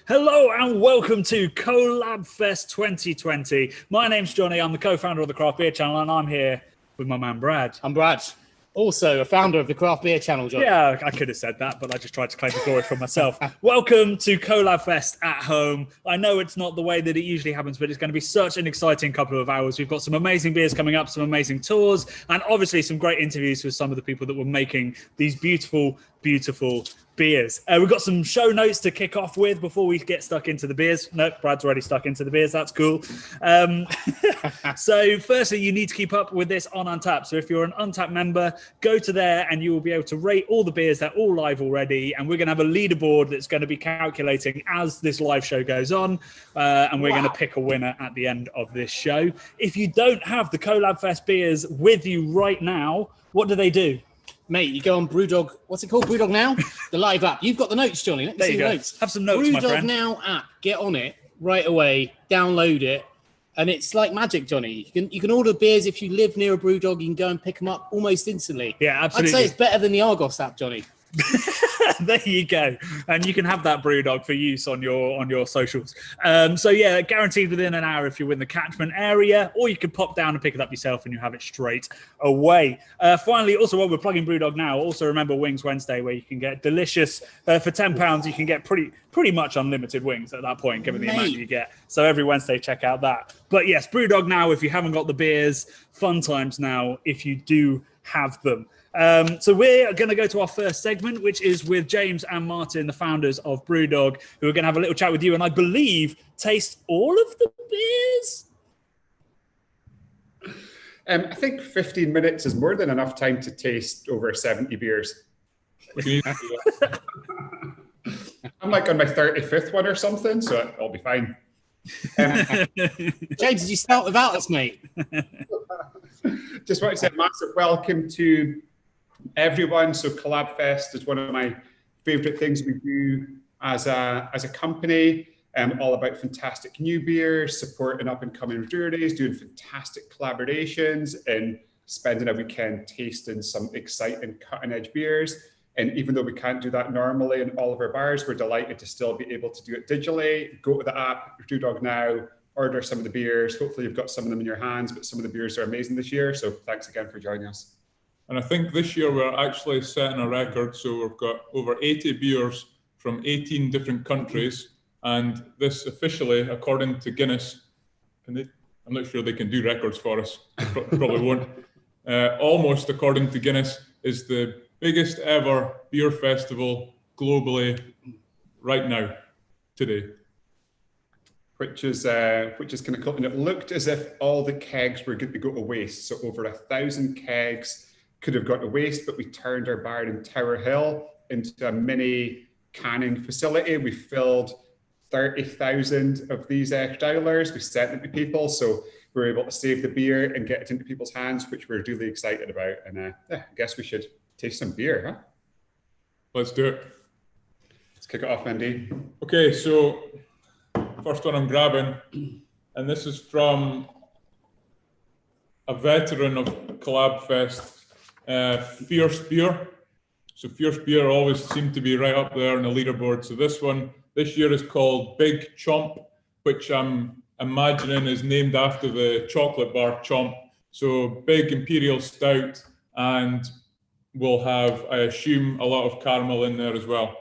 Hello and welcome to Collabfest 2020. My name's Johnny, I'm the co-founder of the Craft Beer Channel, and I'm here with my man Brad. I'm Brad, also a founder of the Craft Beer Channel, Johnny. Yeah, I could have said that, but I just tried to claim the glory for myself. Welcome to Collabfest at home. I know it's not the way that it usually happens, but it's going to be such an exciting couple of hours. We've got some amazing beers coming up, some amazing tours, and obviously some great interviews with some of the people that were making these beautiful, beautiful beers. We've got some show notes to kick off with before we get stuck into the beers. No, Brad's already stuck into the beers. That's cool. So firstly, you need to keep up with this on Untapped. So if you're an Untapped member, go to there and you will be able to rate all the beers. They're all live already. And we're going to have a leaderboard that's going to be calculating as this live show goes on. And we're going to pick a winner at the end of this show. If you don't have the Collabfest beers with you right now, what do? Mate, you go on Brewdog. What's it called? Brewdog Now? The live app. You've got the notes, Johnny. Let me see the notes. Have some notes, my friend. Brewdog Now app. Get on it right away. Download it. And it's like magic, Johnny. You can order beers if you live near a Brewdog. You can go and pick them up almost instantly. Yeah, absolutely. I'd say it's better than the Argos app, Johnny. There you go, and you can have that Brewdog for use on your socials. So yeah, guaranteed within an hour if you're in the catchment area, or you can pop down and pick it up yourself and you have it straight away. Finally, also while we're plugging Brewdog Now, also remember Wings Wednesday, where you can get delicious for £10. You can get pretty much unlimited wings at that point, given the amount you get. So every Wednesday, check out that. But yes, Brewdog Now if you haven't got the beers. Fun times now if you do have them. So we're going to go to our first segment, which is with James and Martin, the founders of Brewdog, who are going to have a little chat with you and I believe taste all of the beers. I think 15 minutes is more than enough time to taste over 70 beers. I'm like on my 35th one or something, so I'll be fine. James, did you start without us, mate? Just want to say a massive welcome to everyone. So Collabfest is one of my favorite things we do as a company. All about fantastic new beers, supporting up and coming breweries, doing fantastic collaborations, and spending a weekend tasting some exciting cutting edge beers. And even though we can't do that normally in all of our bars, we're delighted to still be able to do it digitally. Go to the app, Brewdog Now, order some of the beers. Hopefully you've got some of them in your hands, but some of the beers are amazing this year. So thanks again for joining us. And I think this year we're actually setting a record. So we've got over 80 beers from 18 different countries. And this officially, according to Guinness, I'm not sure they can do records for us, probably won't. Almost according to Guinness, is the biggest ever beer festival globally right now, today. Which is kind of cool. And it looked as if all the kegs were going to go to waste. So over 1,000 kegs could have gone to waste, but we turned our bar in Tower Hill into a mini canning facility. We filled 30,000 of these growlers. We sent them to people. So we were able to save the beer and get it into people's hands, which we're really excited about. And I guess we should taste some beer, huh? Let's do it. Let's kick it off, Andy. Okay, so first one I'm grabbing, and this is from a veteran of Collabfest, Fierce Beer. So Fierce Beer always seem to be right up there on the leaderboard. So this year is called Big Chomp, which I'm imagining is named after the chocolate bar Chomp. So big imperial stout, and we'll have, I assume, a lot of caramel in there as well.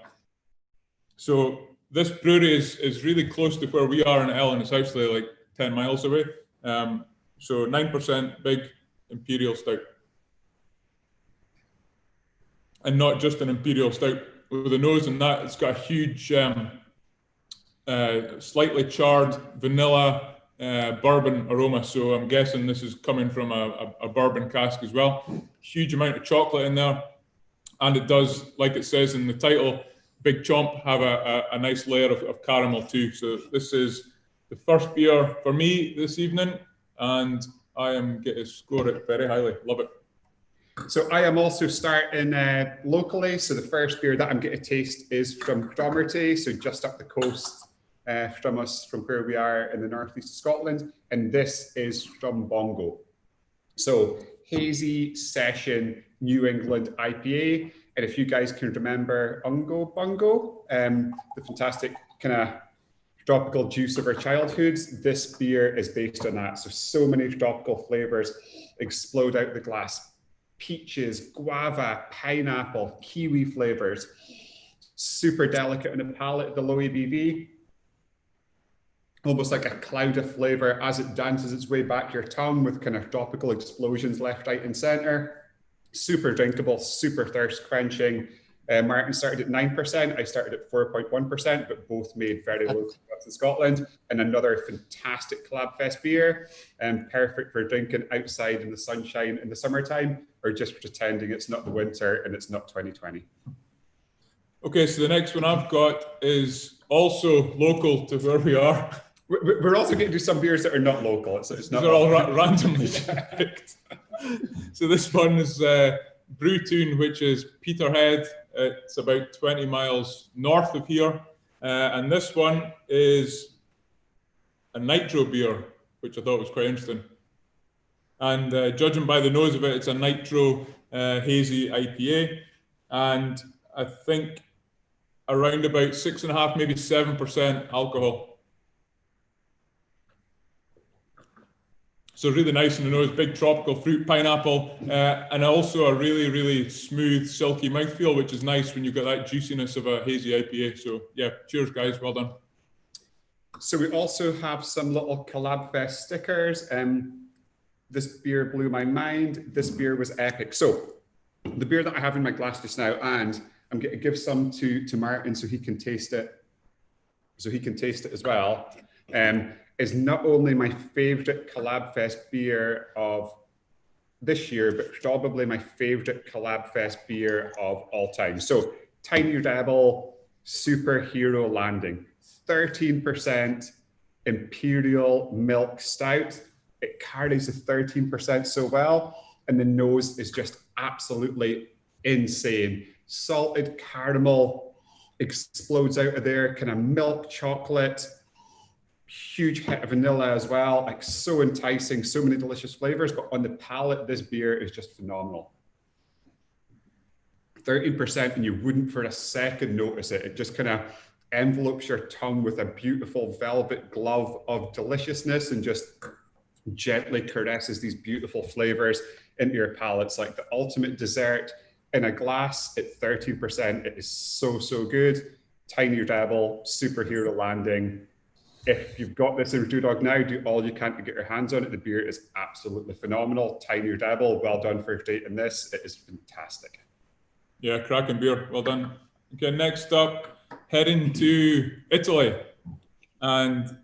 So this brewery is really close to where we are in Ellen. It's actually like 10 miles away. So 9% big imperial stout. And not just an imperial stout. With the nose and that, it's got a huge, slightly charred vanilla bourbon aroma. So I'm guessing this is coming from a bourbon cask as well. Huge amount of chocolate in there. And it does, like it says in the title, Big Chomp, have a nice layer of caramel too. So this is the first beer for me this evening, and I am going to score it very highly. Love it. So I am also starting locally. So the first beer that I'm going to taste is from Cromarty, so just up the coast from us, from where we are in the northeast of Scotland. And this is from Bongo. So hazy session New England IPA. And if you guys can remember Ungo Bungo, the fantastic kind of tropical juice of our childhoods. This beer is based on that. So many tropical flavors explode out the glass. Peaches, guava, pineapple, kiwi flavors. Super delicate on the palate, the low ABV. Almost like a cloud of flavor as it dances its way back your tongue with kind of tropical explosions left, right, and center. Super drinkable, super thirst quenching. Martin started at 9%. I started at 4.1%, but both made very low success in Scotland. And another fantastic Collabfest beer, perfect for drinking outside in the sunshine in the summertime, or just pretending it's not the winter and it's not 2020. Okay, so the next one I've got is also local to where we are. We're also going to do some beers that are not local. It's not. They're all randomly picked. So this one is Brewtown, which is Peterhead. It's about 20 miles north of here. And this one is a nitro beer, which I thought was quite interesting. And judging by the nose of it, it's a nitro hazy IPA. And I think around about 6.5%, maybe 7% alcohol. So really nice in the nose, big tropical fruit, pineapple, and also a really, really smooth, silky mouthfeel, which is nice when you've got that juiciness of a hazy IPA. So yeah, cheers guys, well done. So we also have some little Collabfest stickers. This beer blew my mind. This beer was epic. So the beer that I have in my glass just now, and I'm going to give some to Martin so he can taste it. So he can taste it as well. Is not only my favorite Collabfest beer of this year, but probably my favorite Collabfest beer of all time. So Tiny Rebel Superhero Landing, 13% Imperial Milk Stout. It carries the 13% so well, and the nose is just absolutely insane. Salted caramel explodes out of there, kind of milk chocolate, huge hit of vanilla as well, like so enticing, so many delicious flavors, but on the palate, this beer is just phenomenal. 13%, and you wouldn't for a second notice it. It just kind of envelopes your tongue with a beautiful velvet glove of deliciousness and just gently caresses these beautiful flavors into your palate. It's like the ultimate dessert in a glass at 13%. It is so, so good. Tiny Rebel, Superhero Landing. If you've got this in Brewdog now, do all you can to get your hands on it. The beer is absolutely phenomenal. Tiny Rebel, well done for dating this. It is fantastic. Yeah, Kraken beer, well done. Okay, next up, heading to Italy. And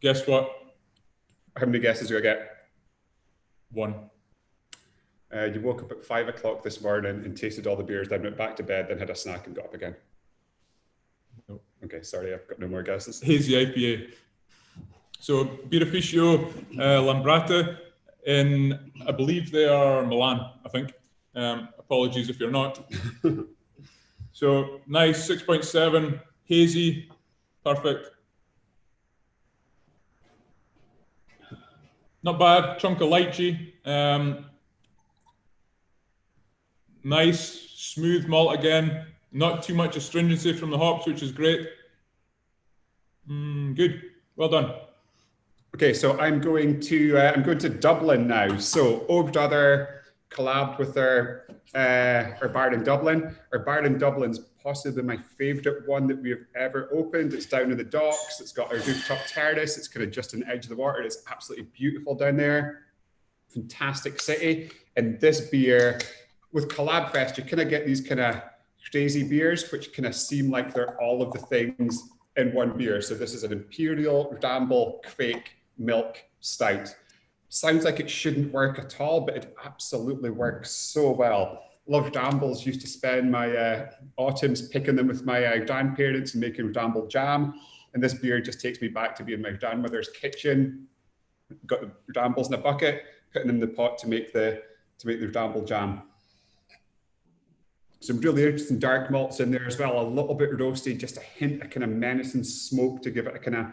guess what? How many guesses do I get? One. You woke up at 5 o'clock this morning and tasted all the beers, then went back to bed, then had a snack and got up again. Nope. Okay, sorry, I've got no more guesses. Hazy IPA. So Birrificio Lambrata in, I believe they are Milan, I think. Apologies if you're not. So nice, 6.7, hazy, perfect. Not bad, chunk of lychee. Nice, smooth malt again. Not too much astringency from the hops, which is great. Good, well done. Okay, so I'm going to Dublin now. So Orbit collabed with our bar in Dublin. Our bar in Dublin's possibly my favourite one that we have ever opened. It's down in the docks. It's got a rooftop terrace. It's kind of just on the edge of the water. It's absolutely beautiful down there. Fantastic city. And this beer, with Collabfest, you kind of get these kind of crazy beers, which kind of seem like they're all of the things in one beer. So this is an Imperial Ramble Quake Milk Stout. Sounds like it shouldn't work at all, but it absolutely works so well. Loved Rambles, used to spend my autumns picking them with my grandparents and making Ramble jam. And this beer just takes me back to being my grandmother's kitchen. Got the Rambles in a bucket, putting them in the pot to make the Ramble jam. Some really interesting dark malts in there as well, a little bit roasty, just a hint of kind of menacing smoke to give it a kind of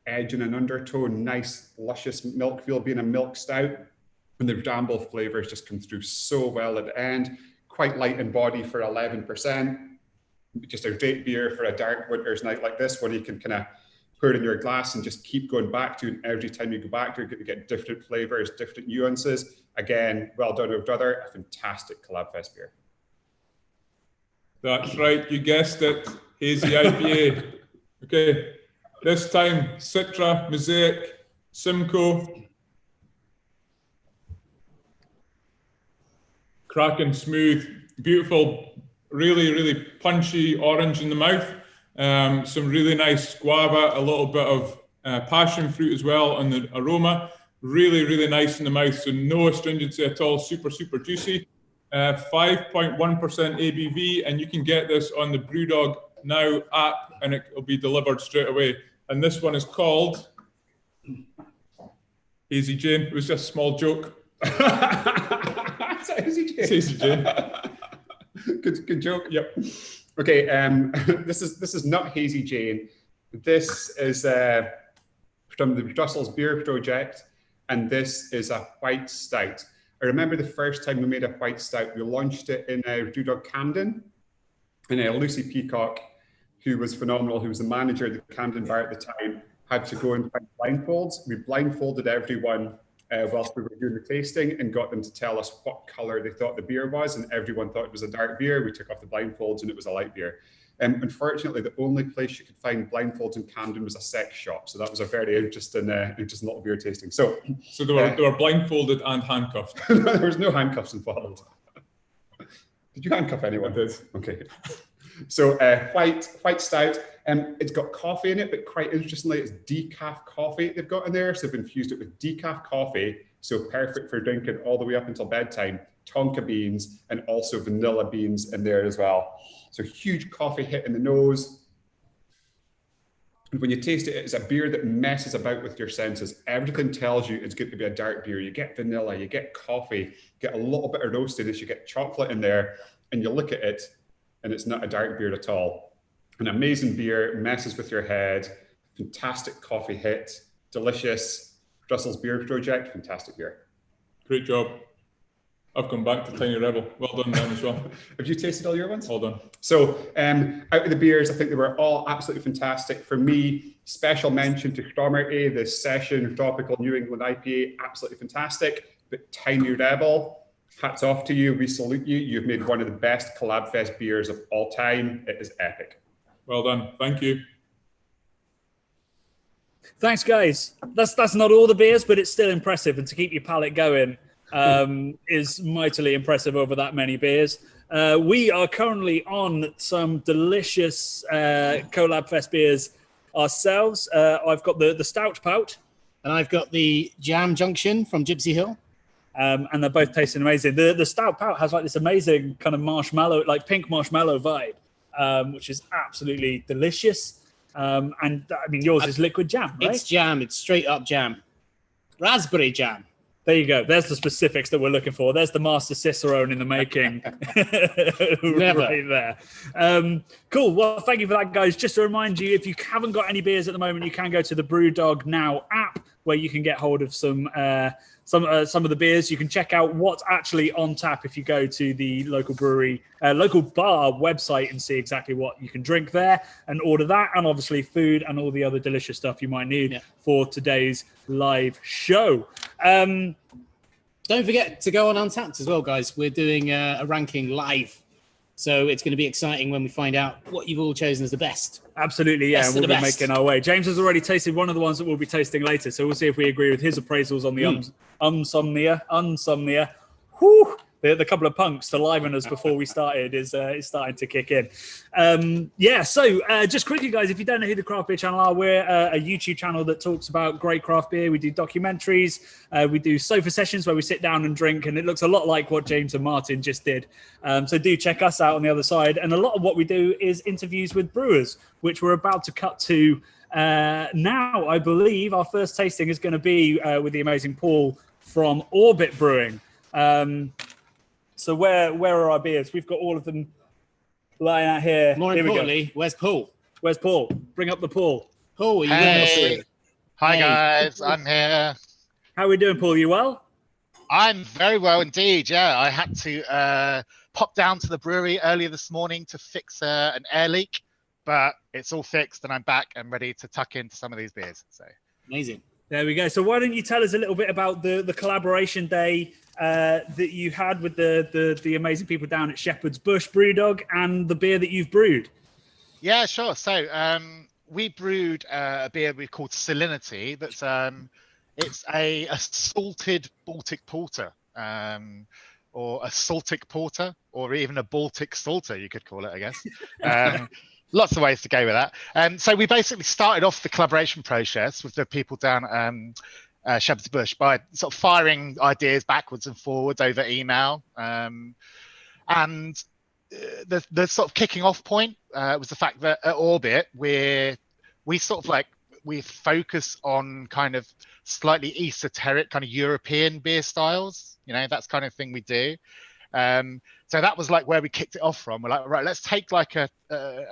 edge and an undertone. Nice, luscious mouthfeel being a milk stout. And the Ramble flavors just come through so well at the end. Quite light in body for 11%. Just a great beer for a dark winter's night like this, when you can kind of pour it in your glass and just keep going back to. And every time you go back to it, you get different flavors, different nuances. Again, well done, with brother. A fantastic Collabfest beer. That's right, you guessed it. Hazy IPA. Okay, this time Citra, Mosaic, Simcoe. Kraken, smooth, beautiful, really punchy orange in the mouth. Some really nice guava, a little bit of passion fruit as well on the aroma. Really nice in the mouth, so no astringency at all, super juicy. 5.1% ABV, and you can get this on the Brewdog Now app, and it will be delivered straight away. And this one is called Hazy Jane. It was just a small joke. Is that Hazy Jane? It's Hazy Jane. Good joke. Yep. Okay, this is not Hazy Jane. This is from the Brussels Beer Project, and this is a white stout. I remember the first time we made a white stout, we launched it in Brewdog Camden, and Lucy Peacock, who was phenomenal, who was the manager of the Camden bar at the time, had to go and find blindfolds. We blindfolded everyone whilst we were doing the tasting and got them to tell us what colour they thought the beer was, and everyone thought it was a dark beer. We took off the blindfolds and it was a light beer. Unfortunately, the only place you could find blindfolds in Camden was a sex shop, so that was a very interesting little beer tasting. So they were blindfolded and handcuffed. There was no handcuffs involved. Did you handcuff anyone? I did. Okay. So white stout, it's got coffee in it, but quite interestingly, it's decaf coffee they've got in there. So they've infused it with decaf coffee, so perfect for drinking all the way up until bedtime. Tonka beans and also vanilla beans in there as well. So huge coffee hit in the nose. And when you taste it, it's a beer that messes about with your senses. Everything tells you it's going to be a dark beer. You get vanilla, you get coffee, get a little bit of roastiness, you get chocolate in there, and you look at it, and it's not a dark beer at all. An amazing beer, messes with your head, fantastic coffee hit, delicious. Brussels Beer Project, fantastic beer. Great job. I've come back to Tiny Rebel. Well done, Dan, as well. Have you tasted all your ones? All done. So out of the beers, I think they were all absolutely fantastic. For me, special mention to Stormerty, the Session Tropical New England IPA, absolutely fantastic. But Tiny Rebel, hats off to you. We salute you. You've made one of the best Collabfest beers of all time. It is epic. Well done. Thank you. Thanks, guys. That's not all the beers, but it's still impressive. And to keep your palate going is mightily impressive over that many beers. We are currently on some delicious Collabfest beers ourselves. I've got the Stout Pout. And I've got the Jam Junction from Gypsy Hill. And they're both tasting amazing. The Stout Pout has like this amazing kind of marshmallow, like pink marshmallow vibe, which is absolutely delicious. And I mean, yours is liquid jam, right? It's jam. It's straight up jam. Raspberry jam. There you go. There's the specifics that we're looking for. There's the Master Cicerone in the making. Never. Right there. Cool. Well, thank you for that, guys. Just to remind you, if you haven't got any beers at the moment, you can go to the Brewdog Now app, where you can get hold of some of the beers. You can check out what's actually on tap if you go to the local brewery, local bar website and see exactly what you can drink there and order that, and obviously food and all the other delicious stuff you might need for today's live show. Don't forget to go on Untapped as well, guys. We're doing a ranking live. So it's going to be exciting when we find out what you've all chosen as the best. Absolutely, yeah. Best And we'll of be the best. making our way. James has already tasted one of the ones that we'll be tasting later. So we'll see if we agree with his appraisals on the Unsomnia. Whew. The couple of punks to liven us before we started is starting to kick in. So just quickly, guys, if you don't know who the Craft Beer Channel are, we're a YouTube channel that talks about great craft beer. We do documentaries. We do sofa sessions where we sit down and drink, and it looks a lot like what James and Martin just did. So do check us out on the other side. And a lot of what we do is interviews with brewers, which we're about to cut to now. I believe our first tasting is going to be with the amazing Paul from Orbit Brewing. So where are our beers? We've got all of them lying out here. More importantly, where's Paul? Where's Paul? Bring up the Paul. Paul, are you Hey. there? Hi Hey. guys, I'm here. How are we doing, Paul? You well? I'm very well indeed. Yeah, I had to pop down to the brewery earlier this morning to fix an air leak but it's all fixed, and I'm back and ready to tuck into some of these beers. So Amazing. There we go. So why don't you tell us a little bit about the collaboration day that you had with the amazing people down at Shepherd's Bush Brewdog and the beer that you've brewed? Yeah, sure. So we brewed a beer we called Salinity. That's it's a salted Baltic Porter, or a Saltic Porter, or even a Baltic Salter, you could call it, I guess. Lots of ways to go with that. So we basically started off the collaboration process with the people down at Shepherd's Bush by sort of firing ideas backwards and forwards over email. And the sort of kicking off point was the fact that at Orbit, we focus on kind of slightly esoteric kind of European beer styles. That's kind of thing we do. So that was like where we kicked it off from. We're like, right, let's take like a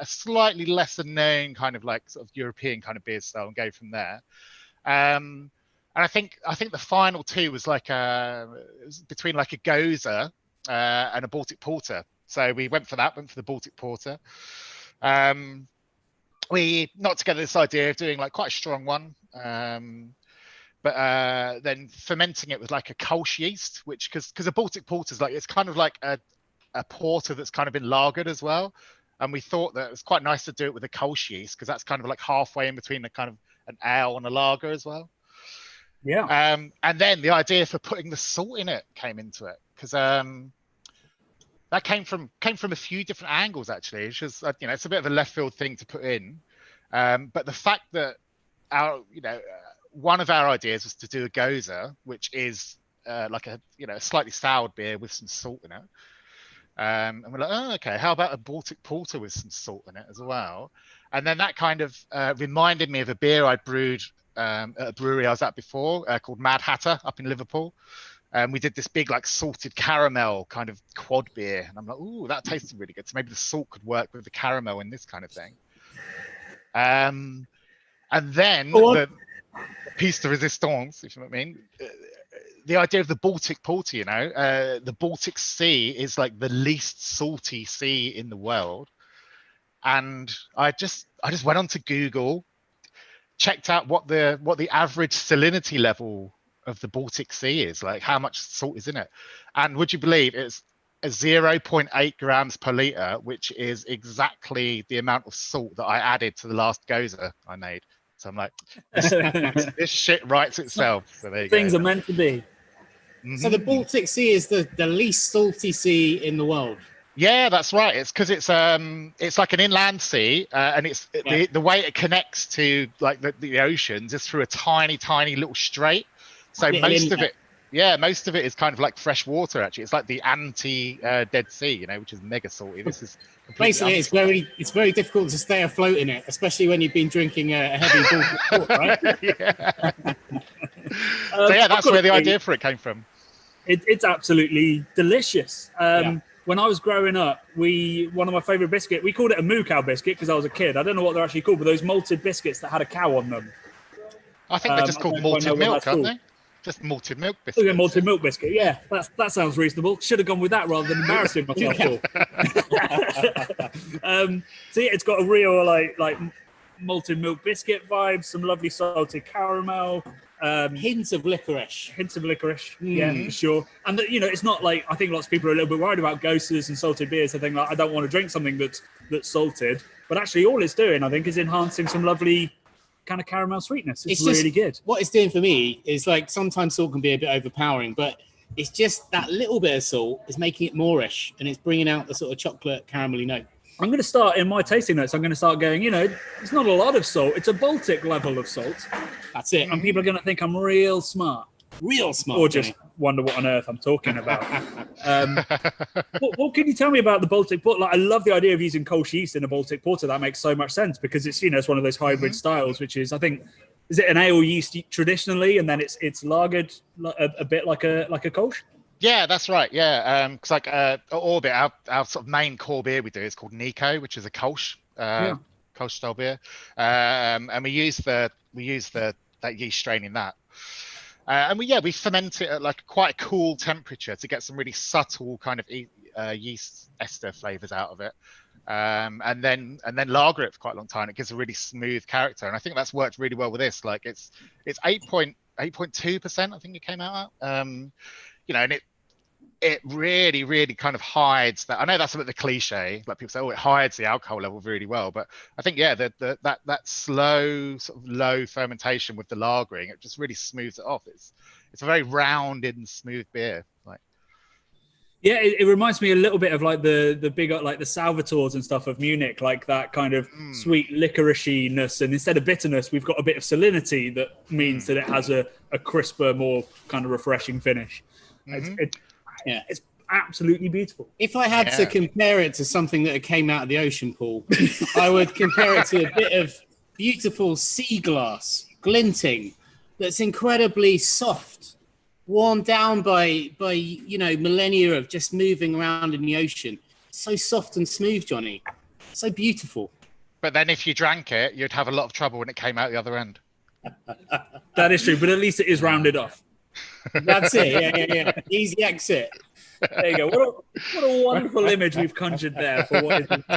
slightly lesser known kind of like sort of European kind of beer style and go from there. And I think the final two was like it was between like a Goza and a Baltic Porter. So we went for the Baltic Porter. We knocked together this idea of doing like quite a strong one. But then fermenting it with like a Kolsch yeast, which because a Baltic Porter is like, it's kind of like a porter that's kind of been lagered as well. And we thought that it was quite nice to do it with a Kolsch yeast, because that's kind of like halfway in between a kind of an ale and a lager as well. Yeah. And then the idea for putting the salt in it came into it, because that came from a few different angles actually. It's just it's a bit of a left field thing to put in, but the fact that one of our ideas was to do a Goza, which is like a slightly soured beer with some salt in it. And we're like, oh, okay, how about a Baltic Porter with some salt in it as well? And then that kind of reminded me of a beer I brewed at a brewery I was at before called Mad Hatter up in Liverpool. We did this big like salted caramel kind of quad beer. And I'm like, ooh, that tasted really good. So maybe the salt could work with the caramel in this kind of thing. And then the piece de resistance, if you know what I mean, the idea of the Baltic Porter, the Baltic Sea is like the least salty sea in the world. And I just went onto Google, checked out what the average salinity level of the Baltic Sea is, like how much salt is in it. And would you believe it's a 0.8 grams per liter, which is exactly the amount of salt that I added to the last Goza I made. So I'm like, this shit writes itself. So there you Things go. are meant to be. So the Baltic Sea is the least salty sea in the world. Yeah, that's right. It's because it's like an inland sea, and it's the way it connects to like the oceans is through a tiny little strait. So most of it is kind of like fresh water. Actually, it's like the anti-Dead Sea, which is mega salty. This is basically it's very difficult to stay afloat in it, especially when you've been drinking a heavy Baltic Port, right? Yeah. So yeah, that's where the idea for it came from. It's absolutely delicious. When I was growing up, one of my favorite biscuit, we called it a moo cow biscuit because I was a kid. I don't know what they're actually called, but those malted biscuits that had a cow on them. I think they're just called malted milk, aren't they? Just malted milk biscuits. Oh, yeah, malted milk biscuit. Yeah, that sounds reasonable. Should have gone with that rather than embarrassing myself. So yeah, it's got a real like malted milk biscuit vibe, some lovely salted caramel, hints of licorice. Yeah, for sure. And it's not like, I think lots of people are a little bit worried about Gosas and salted beers. I think like, I don't want to drink something that's salted, but actually all it's doing, I think, is enhancing some lovely kind of caramel sweetness. It's really good. What it's doing for me is like sometimes salt can be a bit overpowering, but it's just that little bit of salt is making it moreish, and it's bringing out the sort of chocolate caramelly note. I'm going to start in my tasting notes. I'm going to start going, it's not a lot of salt. It's a Baltic level of salt. That's it. And people are going to think I'm real smart. Or just wonder what on earth I'm talking about. What can you tell me about the Baltic Porter? Like, I love the idea of using Kolsch yeast in a Baltic Porter. That makes so much sense because it's it's one of those hybrid styles, which is, I think, is it an ale yeast traditionally, and then it's lagered a bit like a Kolsch? Yeah, that's right. Yeah, because like at Orbit, our sort of main core beer we do is called Nico, which is a Kolsch Kolsch style beer, and we use that yeast strain in that. And we ferment it at like quite a cool temperature to get some really subtle kind of yeast ester flavors out of it. and then lager it for quite a long time. It gives a really smooth character, and I think that's worked really well with this. Like it's 8.2%, I think it came out at. You know, and it really, really kind of hides that. I know that's a bit of the cliche, like people say, oh, it hides the alcohol level really well, but I think that slow sort of low fermentation with the lagering, it just really smooths it off. It's a very rounded and smooth beer. Like, yeah, it reminds me a little bit of like the big like the Salvators and stuff of Munich, like that kind of sweet licoricey-ness, and instead of bitterness, we've got a bit of salinity that means that it has a crisper, more kind of refreshing finish. It's absolutely beautiful. If I had to compare it to something that came out of the ocean, Paul, I would compare it to a bit of beautiful sea glass, glinting, that's incredibly soft, worn down by millennia of just moving around in the ocean. So soft and smooth, Johnny. So beautiful. But then if you drank it, you'd have a lot of trouble when it came out the other end. That is true, but at least it is rounded off. That's it. Yeah. Easy exit. There you go. What a wonderful image we've conjured there for what is a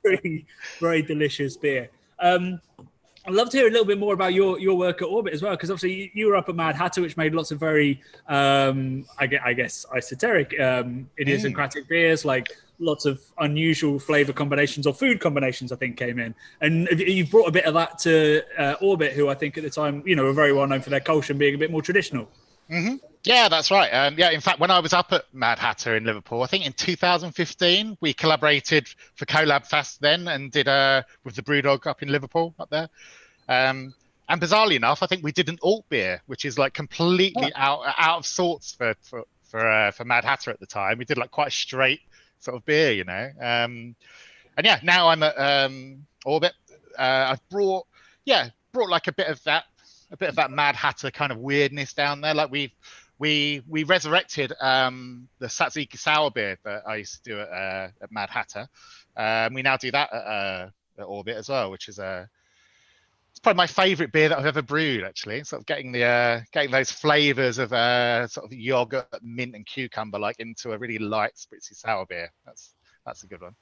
very, very delicious beer. I'd love to hear a little bit more about your work at Orbit as well, because obviously you were up at Mad Hatter, which made lots of very, I guess, esoteric, idiosyncratic beers, like lots of unusual flavor combinations or food combinations, I think, came in. And you've brought a bit of that to Orbit, who I think at the time, were very well known for their culture and being a bit more traditional. Mm-hmm. Yeah, that's right. In fact, when I was up at Mad Hatter in Liverpool, I think in 2015, we collaborated for Collabfest then and did with the Brewdog up in Liverpool up there. And bizarrely enough, I think we did an alt beer, which is like completely out of sorts for Mad Hatter at the time. We did like quite a straight sort of beer, And now I'm at Orbit. I've brought like a bit of that Mad Hatter kind of weirdness down there. Like we resurrected the tzatziki sour beer that I used to do at Mad Hatter. We now do that at Orbit as well, which is it's probably my favourite beer that I've ever brewed. Actually, sort of getting those flavours of sort of yogurt, mint, and cucumber like into a really light spritzy sour beer. That's a good one.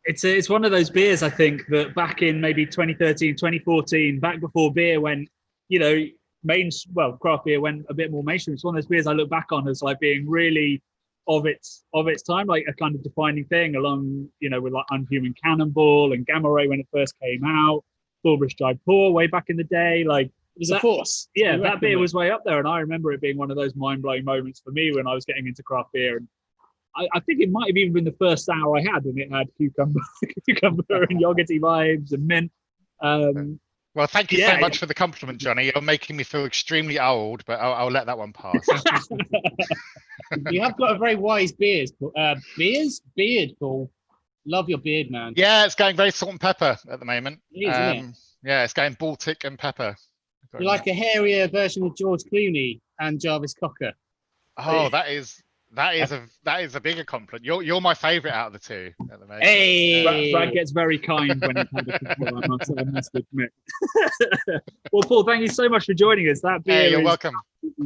It's one of those beers, I think, that back in maybe 2013, 2014, back before beer went, craft beer went a bit more mainstream. It's one of those beers I look back on as like being really of its time, like a kind of defining thing along, with like Unhuman Cannonball and Gamma Ray when it first came out, Thorbush Jaipur way back in the day. Like, it was a force. Yeah, that beer was way up there. And I remember it being one of those mind-blowing moments for me when I was getting into craft beer. And I think it might have even been the first sour I had, and it had cucumber and yogurty vibes and mint. Well, thank you so much for the compliment, Johnny. You're making me feel extremely old, but I'll let that one pass. You have got a very wise beard, Paul. Love your beard, man. Yeah, it's going very salt and pepper at the moment. It is, isn't it? Yeah, it's going Baltic and pepper. You're like a hairier version of George Clooney and Jarvis Cocker. Oh, that is a bigger compliment. You're my favourite out of the two at the moment. Hey, Brad gets very kind when he's had a compliment. I must admit. Well, Paul, thank you so much for joining us. That beer you're is welcome.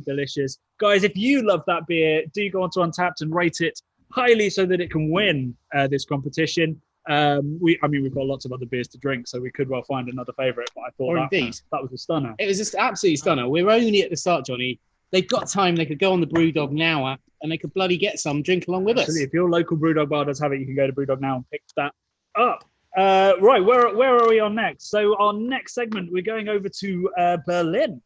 Delicious, guys. If you love that beer, do go onto Untapped and rate it highly so that it can win this competition. We've got lots of other beers to drink, so we could well find another favourite. But I thought that was a stunner. It was just absolutely stunner. We're only at the start, Johnny. They've got time. They could go on the Brewdog Now app and they could bloody get some, drink along with us. If your local Brewdog bar does have it, you can go to Brewdog Now and pick that up. Right, where are we on next? So our next segment, we're going over to Berlin.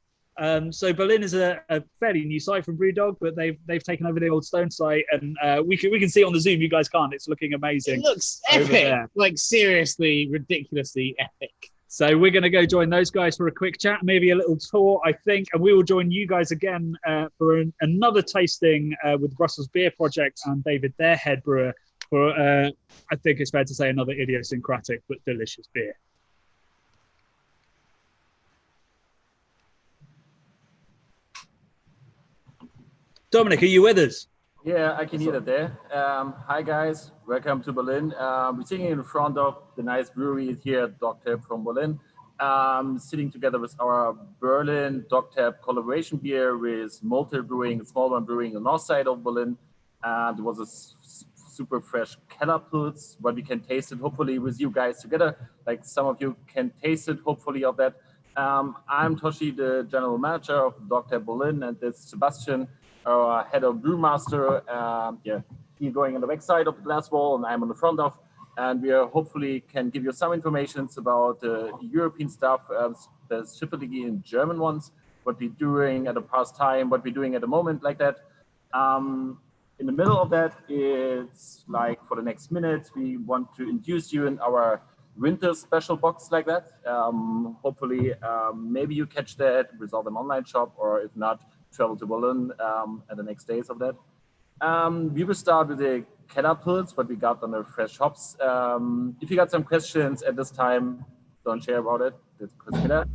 So Berlin is a fairly new site from Brewdog, but they've taken over the old Stone site, and we can see it on the Zoom. You guys can't. It's looking amazing. It looks epic, like seriously, ridiculously epic. So we're going to go join those guys for a quick chat, maybe a little tour, I think, and we will join you guys again for another tasting with Brussels Beer Project and David, their head brewer, for I think it's fair to say another idiosyncratic but delicious beer. Dominic, are you with us? Yeah, I can hear that there. Hi guys, welcome to Berlin. We're sitting in front of the nice brewery here at Dog Tap from Berlin. Sitting together with our Berlin Dog Tap collaboration beer with Multi Brewing, Small One Brewing on the north side of Berlin. And it was a super fresh Kellerpilz, what we can taste it hopefully with you guys together. Like some of you can taste it hopefully of that. I'm Toshi, the general manager of Dr. Berlin, and this Sebastian, our head of brewmaster. Yeah, he's going on the back side of the glass wall, and I'm on the front of. And we hopefully can give you some information about European stuff, specifically in German ones, what we're doing at the past time, what we're doing at the moment, like that. In the middle of that, it's like for the next minute, we want to introduce you in our winter special box like that. Hopefully, maybe you catch that with our online shop, or if not, travel to Berlin at the next days of that. We will start with the Kellerpilz, what we got on the fresh hops. If you got some questions at this time, don't share about it. That's consider.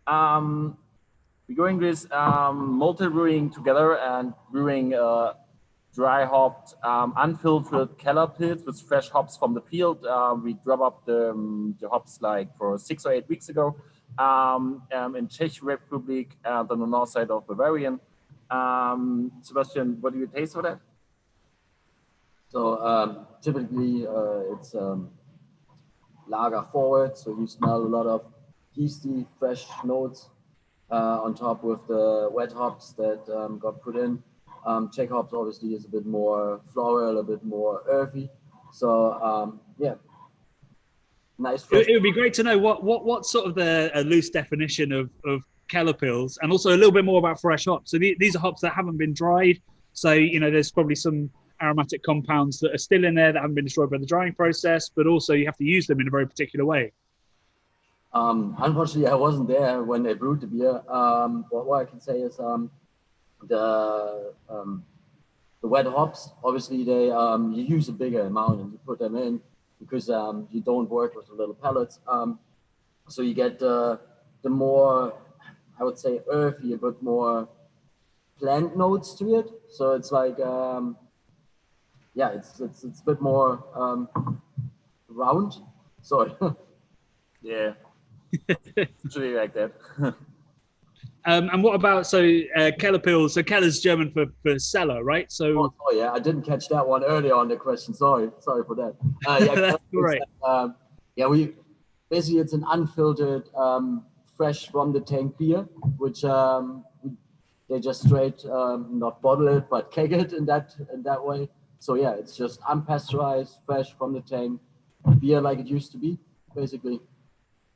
We're going with multi-brewing together and brewing dry hopped, unfiltered Kellerpilz with fresh hops from the field. We drop up the hops like for 6 or 8 weeks ago in Czech Republic and on the north side of Bavarian. Sebastian, what do you taste for that? So typically it's lager forward, so you smell a lot of yeasty, fresh notes on top with the wet hops that got put in. Czech hops obviously is a bit more floral, a bit more earthy. So yeah, nice. It would be great to know what sort of the loose definition of Kellerpilz, and also a little bit more about fresh hops. So these are hops that haven't been dried. So there's probably some aromatic compounds that are still in there that haven't been destroyed by the drying process, but also you have to use them in a very particular way. Unfortunately, I wasn't there when they brewed the beer. But what I can say is the wet hops, obviously they you use a bigger amount and you put them in because you don't work with the little pellets. So you get the more, I would say, earthy, a bit more plant notes to it. So it's like yeah, it's a bit more round. Sorry. Yeah, it's really like that. And what about Kellerpilz? So Keller's German for cellar, right? So oh yeah, I didn't catch that one earlier on the question. Sorry for that. Yeah, that's great. Yeah, basically it's an unfiltered, fresh from the tank beer, which they just straight not bottle it but keg it in that way. So yeah, it's just unpasteurized, fresh from the tank beer like it used to be, basically.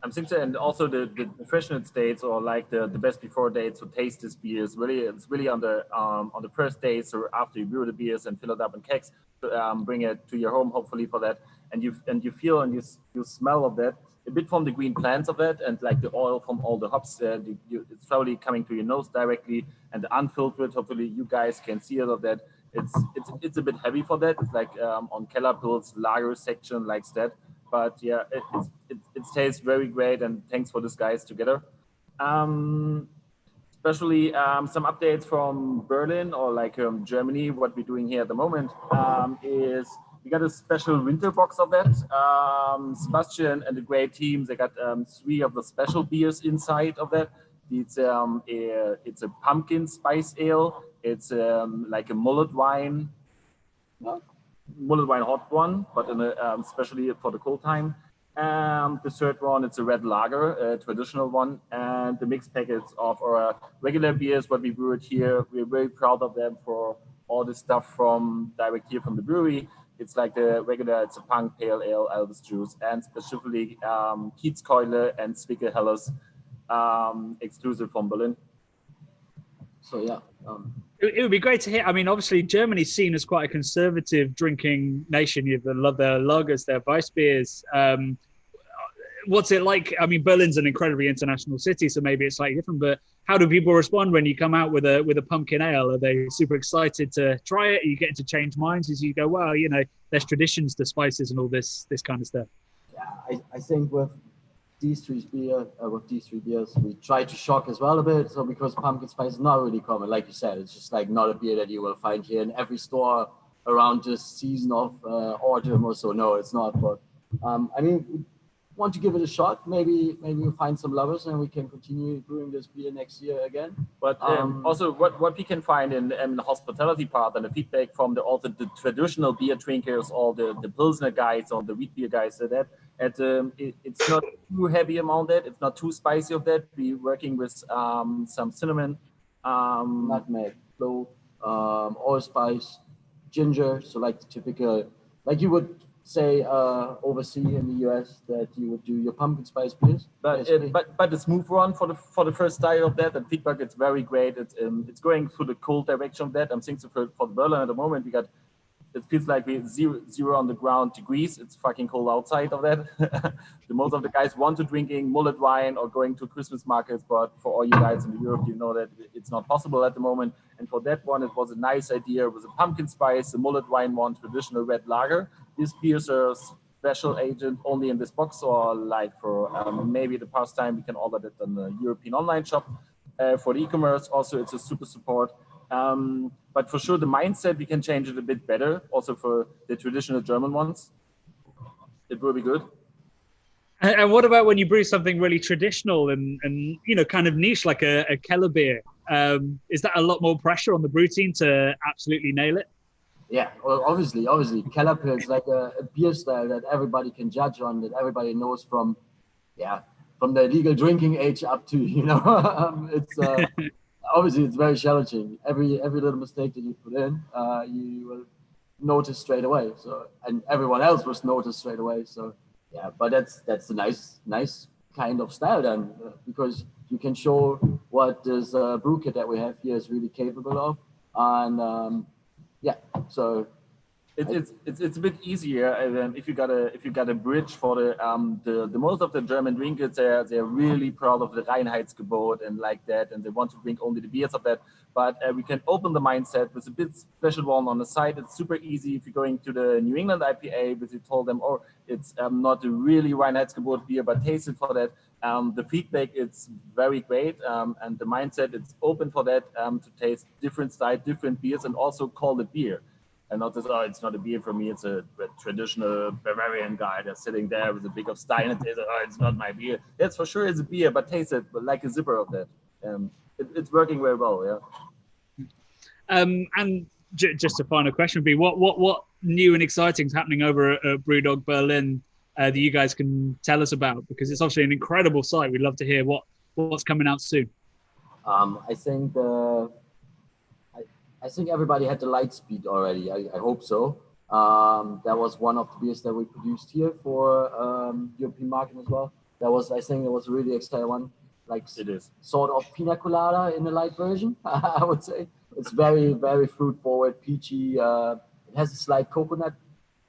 I'm thinking, and also the refreshment dates or like the best before dates to taste this beer is really on the first day. So after you brew the beers and fill it up in kegs, bring it to your home hopefully for that, and you feel and you smell of that a bit from the green plants of that, and like the oil from all the hops. It's slowly coming to your nose directly, and the unfiltered. Hopefully you guys can see it of that. It's a bit heavy for that. It's like on Kellerpilz lager section like that. But yeah, it tastes very great, and thanks for this guys together. Especially some updates from Berlin or like Germany. What we're doing here at the moment is we got a special winter box of that. Sebastian and the great team, they got 3 of the special beers inside of that. It's a pumpkin spice ale. It's like a mullet wine hot one, but especially for the cold time. The third one, it's a red lager, a traditional one, and the mixed packets of our regular beers, what we brewed here. We're very proud of them for all the stuff from direct here from the brewery. It's like the regular, it's a punk pale ale, Elvis juice, and specifically Kiezkeule and Zwickel Helles, exclusive from Berlin. So yeah. It would be great to hear. I mean, obviously, Germany's seen as quite a conservative drinking nation. You have their lagers, their Weiss beers. What's it like? I mean, Berlin's an incredibly international city, so maybe it's slightly different. But how do people respond when you come out with a pumpkin ale? Are they super excited to try it? Are you getting to change minds as you go? Well, there's traditions to spices and all this kind of stuff. Yeah, I think with these three beers, we try to shock as well a bit. So because pumpkin spice is not really common, like you said, it's just like not a beer that you will find here in every store around this season of autumn or so. No, it's not. But I mean, want to give it a shot, maybe we'll find some lovers and we can continue brewing this beer next year again. But also, what we can find in the hospitality part and the feedback from the traditional beer drinkers, or the Pilsner guys or the wheat beer guys, so that it's not too heavy amount that, it's not too spicy of that. We're working with some cinnamon, nutmeg, clove, allspice, ginger. So like the typical, like you would say overseas in the US, that you would do your pumpkin spice beers. But the smooth one for the first style of that, and feedback, it's very great. It's going through the cold direction of that. I'm thinking for the Berlin at the moment, it feels like we're zero on the ground degrees. It's fucking cold outside of that. Most of the guys want to drinking mullet wine or going to Christmas markets, but for all you guys in Europe, you know that it's not possible at the moment. And for that one, it was a nice idea. It was a pumpkin spice, a mullet wine one, traditional red lager. These beers are special agent only in this box, or like for maybe the past time we can order that on the European online shop. For the e-commerce, also it's a super support. But for sure, the mindset, we can change it a bit better. Also for the traditional German ones, it will be good. And what about when you brew something really traditional and kind of niche, like a Keller beer? Is that a lot more pressure on the brew team to absolutely nail it? Yeah, well, obviously, Keller beer is like a beer style that everybody can judge on, that everybody knows from the legal drinking age up to, it's obviously it's very challenging. Every little mistake that you put in, you will notice straight away. So, and everyone else was noticed straight away. So yeah, but that's a nice kind of style then, because you can show what this brew kit that we have here is really capable of, and so it's a bit easier if you got a bridge for the most of the German drinkers. They're really proud of the Reinheitsgebot and like that, and they want to drink only the beers of that. But we can open the mindset with a bit special one on the side. It's super easy if you're going to the New England IPA, but you told them, oh, it's not a really Reinheitsgebot beer, but taste it for that. The feedback, it's very great, and the mindset, it's open for that, to taste different style, different beers, and also call it beer. And not just, it's not a beer for me, it's a traditional Bavarian guy that's sitting there with a big of Stein and says, it's not my beer. Yes, for sure it's a beer, but taste it like a zipper of that. It's working very well, yeah. And just a final question would be, what new and exciting is happening over at Brewdog Berlin that you guys can tell us about? Because it's obviously an incredible site. We'd love to hear what's coming out soon. I think everybody had the light speed already. I hope so. That was one of the beers that we produced here for European market as well. I think it was a really exciting one. Like it is sort of pina colada in the light version, I would say. It's very, very fruit forward, peachy. It has a slight coconut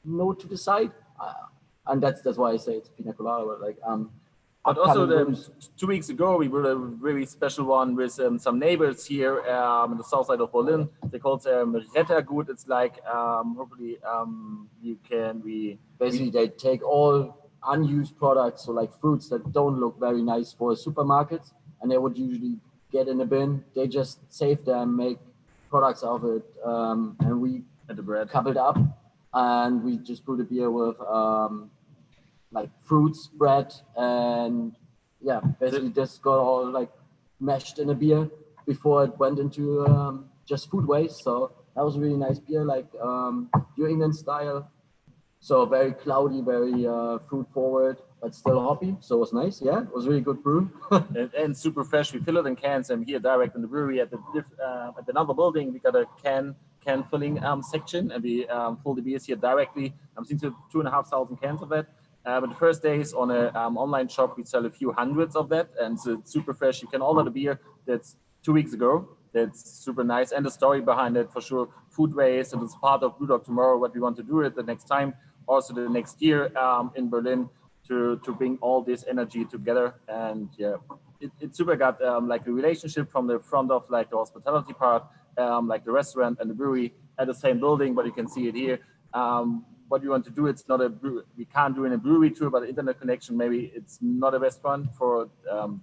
note to the side, and that's why I say it's pina colada. But also 2 weeks ago, we were a really special one with some neighbors here in the south side of Berlin. They call it Rettergut. It's like, hopefully they take all unused products, so like fruits that don't look very nice for supermarkets, and they would usually get in a bin. They just save them, make products out of it, and we coupled up, and we just brewed a beer with like fruits, bread, and basically just got all like meshed in a beer before it went into just food waste. So that was a really nice beer, like New England style. So very cloudy, very fruit forward, but still hoppy. So it was nice. Yeah, it was a really good brew. and super fresh. We fill it in cans, and here direct in the brewery at another building, we got a can filling section, and we fill the beers here directly. I'm thinking 2,500 cans of that. But the first days on an online shop, we sell a few hundreds of that, and so it's super fresh. You can order the beer that's 2 weeks ago. That's super nice, and the story behind it for sure. Food waste, and it's part of Brewdog tomorrow. What we want to do it the next time, also the next year in Berlin, to bring all this energy together. And yeah, it's super got like a relationship from the front of like the hospitality part, like the restaurant and the brewery at the same building, but you can see it here. What we want to do, it's not we can't do in a brewery tour, but internet connection, maybe it's not the best one for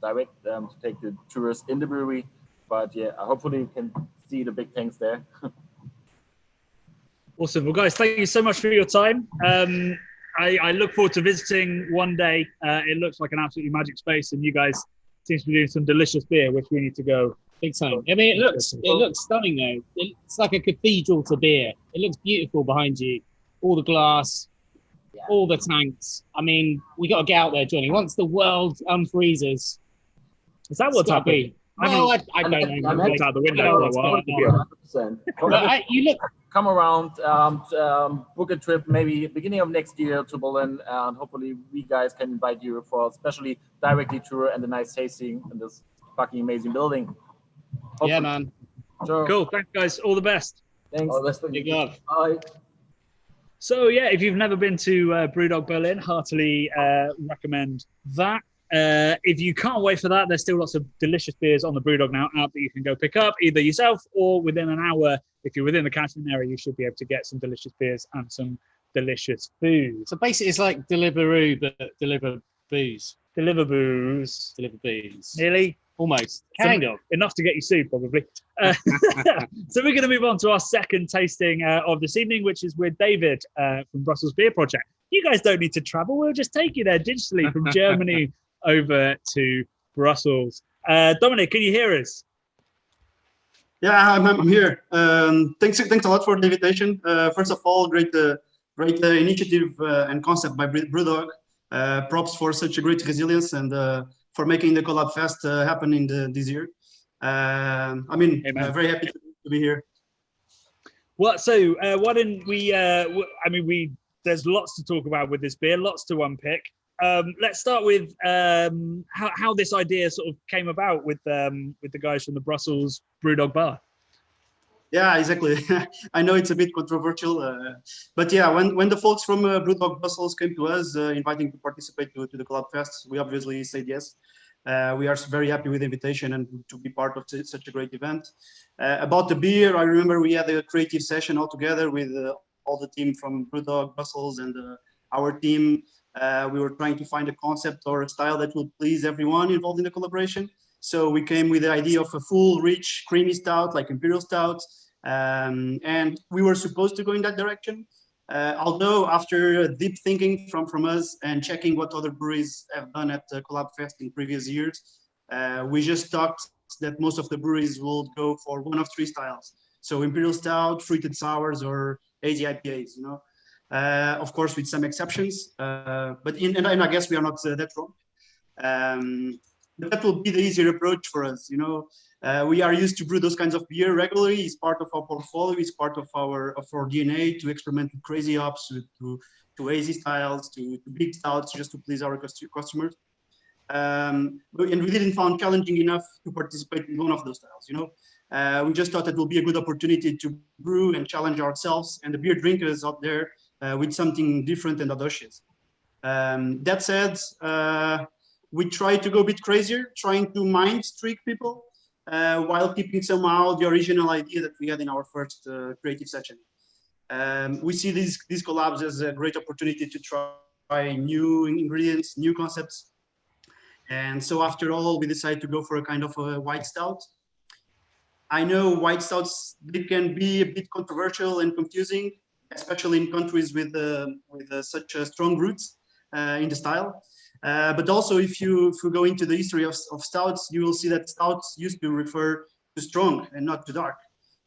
direct to take the tourists in the brewery. But yeah, hopefully you can see the big things there. Awesome. Well, guys, thank you so much for your time. I look forward to visiting one day. It looks like an absolutely magic space, and you guys seem to be doing some delicious beer, which we need to go. Big time. I mean, it looks stunning though. It's like a cathedral to beer. It looks beautiful behind you. All the glass, all the tanks. I mean, we got to get out there, Johnny. Once the world unfreezes, is that what's happening? Well, I don't know. I looked out the window for a while. 100%. You look. Come around, book a trip maybe beginning of next year to Berlin, and hopefully we guys can invite you for especially directly tour and a nice tasting in this fucking amazing building. Hopefully. Yeah, man. Sure. Cool. Thanks, guys. All the best. Thanks. All the best for Big you. love. Bye. So yeah, if you've never been to Brewdog Berlin, heartily recommend that. If you can't wait for that, there's still lots of delicious beers on the Brewdog Now app that you can go pick up either yourself or within an hour. If you're within the catchment area, you should be able to get some delicious beers and some delicious food. So basically, it's like Deliveroo, but deliver booze. Deliver booze. Deliver booze. Nearly. Almost. Kind of. Enough to get you sued, probably. So we're going to move on to our second tasting of this evening, which is with David from Brussels Beer Project. You guys don't need to travel. We'll just take you there digitally from Germany over to Brussels. Dominic, can you hear us? Yeah, I'm here. Thanks a lot for the invitation. First of all, great initiative and concept by Brewdog. Props for such a great resilience and for making the Collabfest happen in this year. Very happy to be here. Well, so why didn't we? There's lots to talk about with this beer, lots to unpick. Let's start with how this idea sort of came about with the guys from the Brussels Brewdog Bar. Yeah, exactly. I know it's a bit controversial, but yeah, when the folks from Brewdog Brussels came to us inviting to participate to the Collabfest, we obviously said yes. We are very happy with the invitation and to be part of such a great event. About the beer, I remember we had a creative session all together with all the team from Brewdog Brussels and our team. We were trying to find a concept or a style that would please everyone involved in the collaboration. So we came with the idea of a full, rich, creamy stout, like Imperial Stout. And we were supposed to go in that direction. Although after deep thinking from us and checking what other breweries have done at the Collabfest in previous years, we just thought that most of the breweries will go for one of three styles. So Imperial Stout, fruited sours, or hazy IPAs, of course, with some exceptions, but I guess we are not that wrong. But that will be the easier approach for us. We are used to brew those kinds of beer regularly. It's part of our portfolio. It's part of our DNA to experiment with crazy hops, to hazy styles, to big stouts, just to please our customers. And we didn't find challenging enough to participate in one of those styles. We just thought it will be a good opportunity to brew and challenge ourselves and the beer drinkers out there with something different and audacious. That said, we try to go a bit crazier, trying to mind trick people while keeping somehow the original idea that we had in our first creative session. We see these collabs as a great opportunity to try new ingredients, new concepts. And so after all, we decided to go for a kind of a white stout. I know white stouts, they can be a bit controversial and confusing, especially in countries with such strong roots in the style. But also, if you go into the history of stouts, you will see that stouts used to refer to strong and not to dark.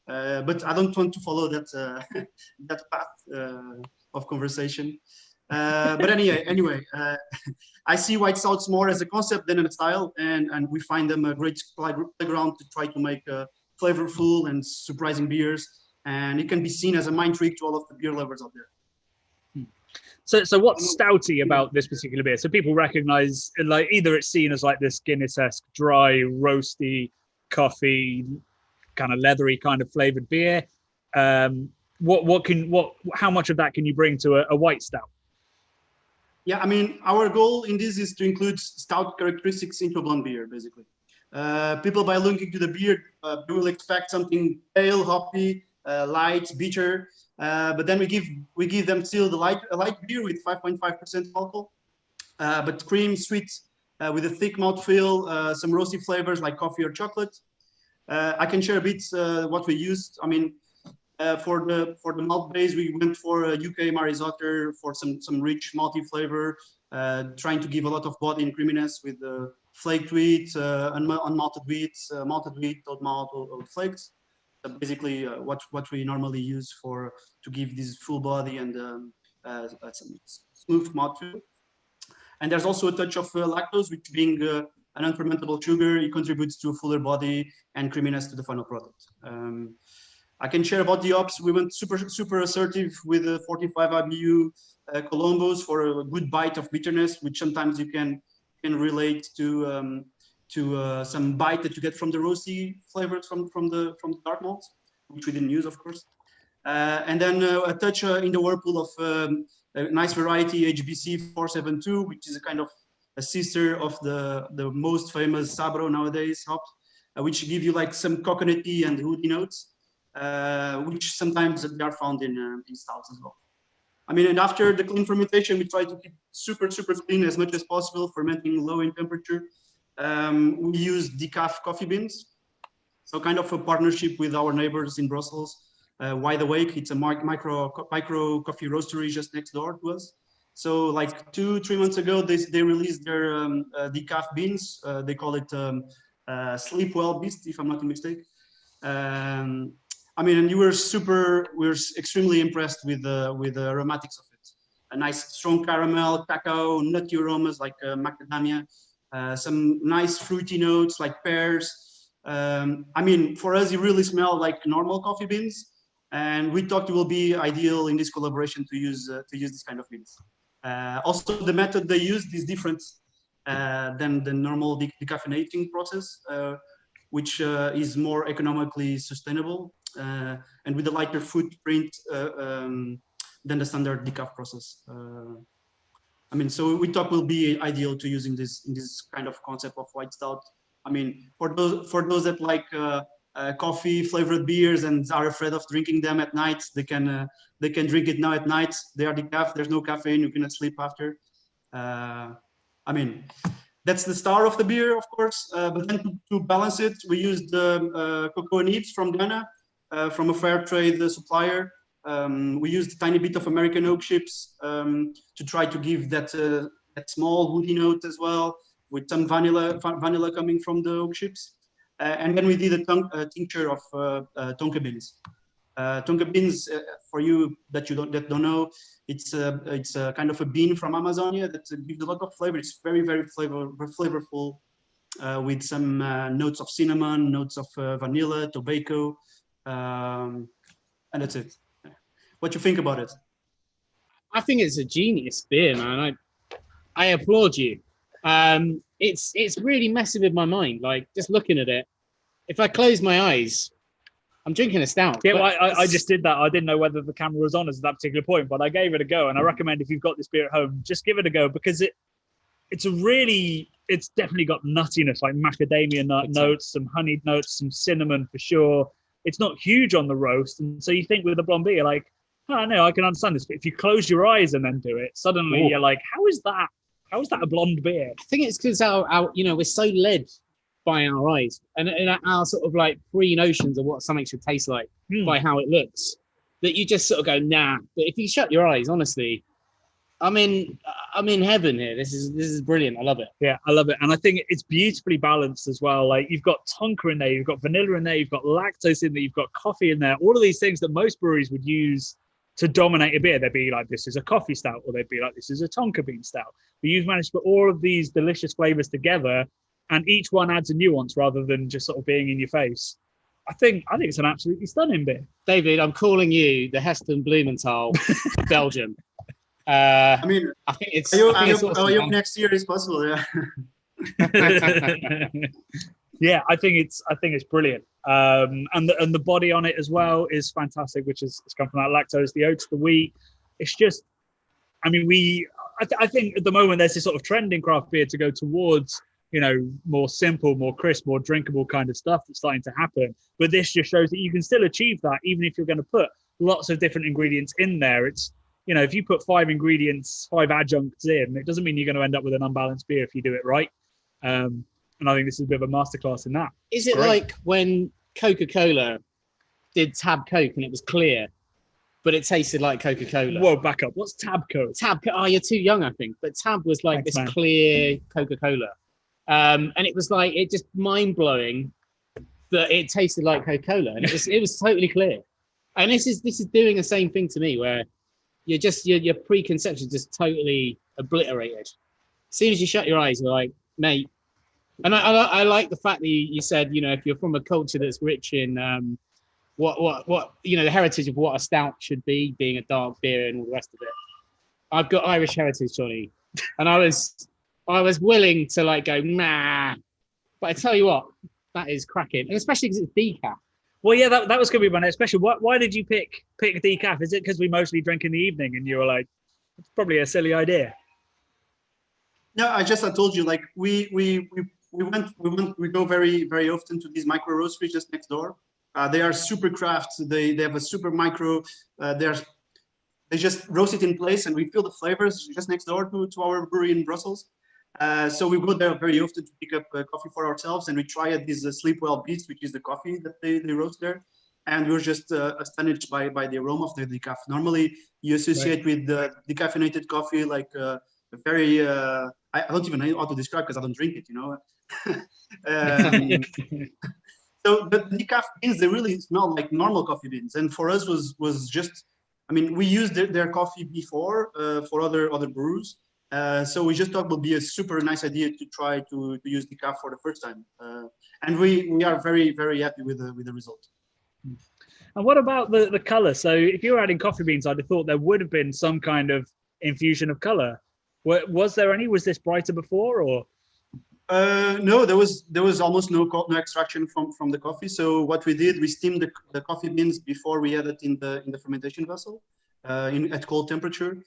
But I don't want to follow that that path of conversation. But anyway, I see white stouts more as a concept than a style, and we find them a great playground to try to make flavorful and surprising beers, and it can be seen as a mind trick to all of the beer lovers out there. So what's stouty about this particular beer? So people recognize, like, either it's seen as like this Guinness-esque, dry, roasty, coffee, kind of leathery kind of flavored beer. How much of that can you bring to a white stout? Yeah, I mean, our goal in this is to include stout characteristics into a blonde beer, basically. People, by looking to the beer, they will expect something pale, hoppy, light, bitter. But then we give them still a light beer with 5.5% alcohol, but cream, sweet, with a thick mouthfeel, some roasty flavors like coffee or chocolate. I can share a bit what we used. I mean, For the malt base, we went for UK Marisotter for some rich malty flavor, trying to give a lot of body and creaminess with flaked wheat, unmalted wheat, malted wheat, oat malt, oat flakes. So basically, what we normally use to give this full body and some smooth mouthfeel. And there's also a touch of lactose, which being an unfermentable sugar, it contributes to a fuller body and creaminess to the final product. I can share about the hops. We went super assertive with 45 IBU Colombos for a good bite of bitterness, which sometimes you can relate to some bite that you get from the roasty flavors from the dark malts, which we didn't use, of course. And then a touch in the whirlpool of a nice variety HBC 472, which is a kind of a sister of the most famous Sabro nowadays hop, which give you like some coconutty and woody notes, which sometimes they are found in stouts as well. I mean, and after the clean fermentation, we try to keep super clean as much as possible, fermenting low in temperature. We use decaf coffee beans, so kind of a partnership with our neighbors in Brussels. Wide Awake, it's a micro coffee roastery just next door to us. So like 2-3 months ago, they released their decaf beans. They call it Sleep Well Beast, if I'm not mistaken. I mean, and we're extremely impressed with the aromatics of it. A nice strong caramel, cacao, nutty aromas like macadamia, some nice fruity notes like pears. I mean, for us, it really smells like normal coffee beans, and we thought it will be ideal in this collaboration to use this kind of beans. Also, the method they used is different than the normal decaffeinating process, which is more economically sustainable and with a lighter footprint than the standard decaf process. I mean, so we thought will be ideal to using this in this kind of concept of white stout. I mean, for those that like coffee flavored beers and are afraid of drinking them at night, they can drink it now at night. They are decaf. There's no caffeine. You cannot sleep after. I mean, that's the star of the beer, of course. But then to balance it, we used cocoa nibs from Ghana, from a fair trade supplier. We used a tiny bit of American oak chips to try to give that small woody note as well, with some vanilla coming from the oak chips. And then we did a tincture of tonka beans. Tonka beans, for you that don't know, it's a kind of a bean from Amazonia that gives a lot of flavor. It's very flavorful, with some notes of cinnamon, notes of vanilla, tobacco, and that's it. What you think about it? I think it's a genius beer, man. I applaud you. It's really messing with my mind. Like just looking at it, if I close my eyes, I'm drinking a stout. Yeah, well, I just did that. I didn't know whether the camera was on us at that particular point, but I gave it a go, and I recommend if you've got this beer at home, just give it a go because it's definitely got nuttiness, like macadamia nut notes, some honeyed notes, some cinnamon for sure. It's not huge on the roast, and so you think with a blonde beer, like, oh no, I can understand this. But if you close your eyes and then do it, suddenly you're like, how is that a blonde beer? I think it's because our we're so led by our eyes and our sort of like pre-notions of what something should taste like by how it looks, that you just sort of go, nah. But if you shut your eyes, honestly, I'm in heaven here. This is brilliant. I love it. Yeah, I love it. And I think it's beautifully balanced as well. Like you've got tonka in there, you've got vanilla in there, you've got lactose in there, you've got coffee in there. All of these things that most breweries would use to dominate a beer. They'd be like, this is a coffee stout, or they'd be like, this is a tonka bean stout. But you've managed to put all of these delicious flavors together, and each one adds a nuance rather than just sort of being in your face. I think it's an absolutely stunning beer. David, I'm calling you the Heston Blumenthal Belgium. I mean, I think it's. I hope next year is possible. Yeah. Yeah, I think it's brilliant. And the body on it as well is fantastic, which is come from that lactose, the oats, the wheat. It's just, I mean, I think at the moment there's this sort of trend in craft beer to go towards, more simple, more crisp, more drinkable kind of stuff that's starting to happen. But this just shows that you can still achieve that, even if you're going to put lots of different ingredients in there. It's, if you put 5 ingredients, 5 adjuncts in, it doesn't mean you're going to end up with an unbalanced beer if you do it right. And I think this is a bit of a masterclass in that. Is it like when Coca-Cola did Tab Coke and it was clear, but it tasted like Coca-Cola. Whoa, back up. What's Tabco? Tab, oh, you're too young, I think. But Tab was like Thanks, this man. clear Coca-Cola. And it was like, it just mind-blowing that it tasted like Coca-Cola. And it was totally clear. And this is doing the same thing to me, where your preconception just totally obliterated. As soon as you shut your eyes, you're like, mate. And I like the fact that you said, you know, if you're from a culture that's rich in what you know, the heritage of what a stout should be, being a dark beer and all the rest of it. I've got Irish heritage, Johnny, and I was willing to like go nah, but I tell you what, that is cracking, and especially because it's decaf. Well, yeah, that was going to be my next question. Why did you pick decaf? Is it because we mostly drink in the evening, and you were like, it's probably a silly idea? No, I told you, like we go very, very often to these micro roasteries just next door. They are super craft. They have a super micro. They just roast it in place, and we feel the flavors just next door to our brewery in Brussels. So we go there very often to pick up coffee for ourselves, and we try at this Sleepwell Beast, which is the coffee that they roast there. And we're just astonished by the aroma of the decaf. Normally, you associate with the decaffeinated coffee like a very I don't even know how to describe because I don't drink it, you know. So the decaf beans, they really smell like normal coffee beans, and for us was just, I mean, we used their coffee before for other brews, so we just thought it would be a super nice idea to try to use decaf for the first time, and we are very, very happy with the result. And what about the color? So if you were adding coffee beans, I'd have thought there would have been some kind of infusion of color. Was there any? Was this brighter before, or? No, there was almost no extraction from the coffee. So what we did, we steamed the coffee beans before we added in the fermentation vessel at cold temperature.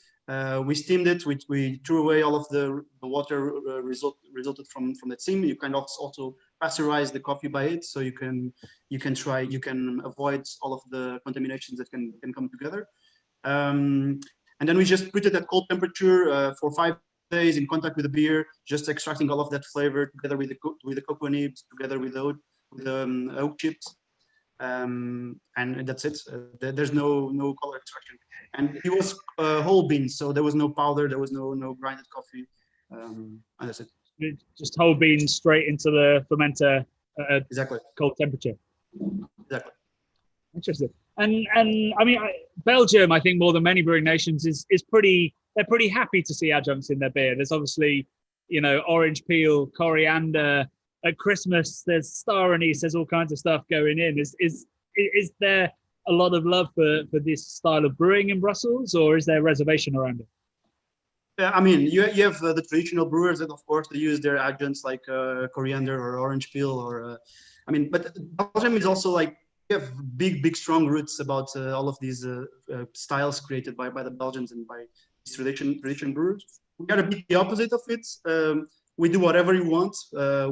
We steamed it. We threw away all of the water resulted from that steam. You can also pasteurize the coffee by it, so you can avoid all of the contaminations that can come together. And then we just put it at cold temperature for 5 days in contact with the beer, just extracting all of that flavor together with the cocoa nibs, together with the oak chips, and that's it. There's no color extraction, and it was whole beans, so there was no powder, there was no grinded coffee, and that's it. Just whole beans straight into the fermenter at Exactly. cold temperature. Exactly. Interesting. And I mean, Belgium, I think more than many brewing nations is pretty. They're pretty happy to see adjuncts in their beer. There's obviously, you know, orange peel, coriander. At Christmas, there's star anise. There's all kinds of stuff going in. Is there a lot of love for this style of brewing in Brussels, or is there reservation around it? Yeah, I mean, you have the traditional brewers that, of course, they use their adjuncts like coriander or orange peel, or I mean, but Belgium is also like, we have big strong roots about all of these styles created by the Belgians and by these tradition brewers. We are a bit the opposite of it. We do whatever you want.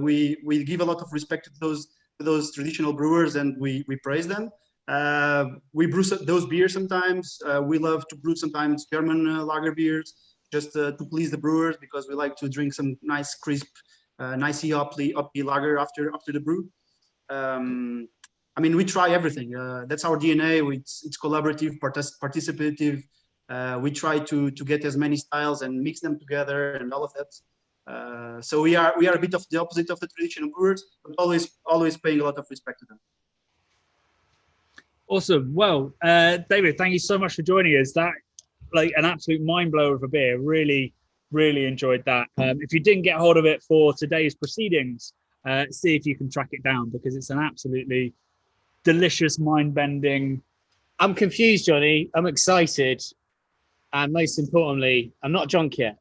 We give a lot of respect to those traditional brewers, and we praise them. We brew those beers sometimes. We love to brew sometimes German lager beers, just to please the brewers, because we like to drink some nice crisp, nicey hoppy lager after the brew. I mean, we try everything. That's our DNA. It's collaborative, participative. We try to get as many styles and mix them together and all of that. So we are a bit of the opposite of the traditional brewers, but always paying a lot of respect to them. Awesome. Well, David, thank you so much for joining us. That, like, an absolute mind blower of a beer. Really enjoyed that. If you didn't get hold of it for today's proceedings, see if you can track it down, because it's an absolutely delicious, mind-bending. I'm confused, Johnny. I'm excited. And most importantly, I'm not drunk yet.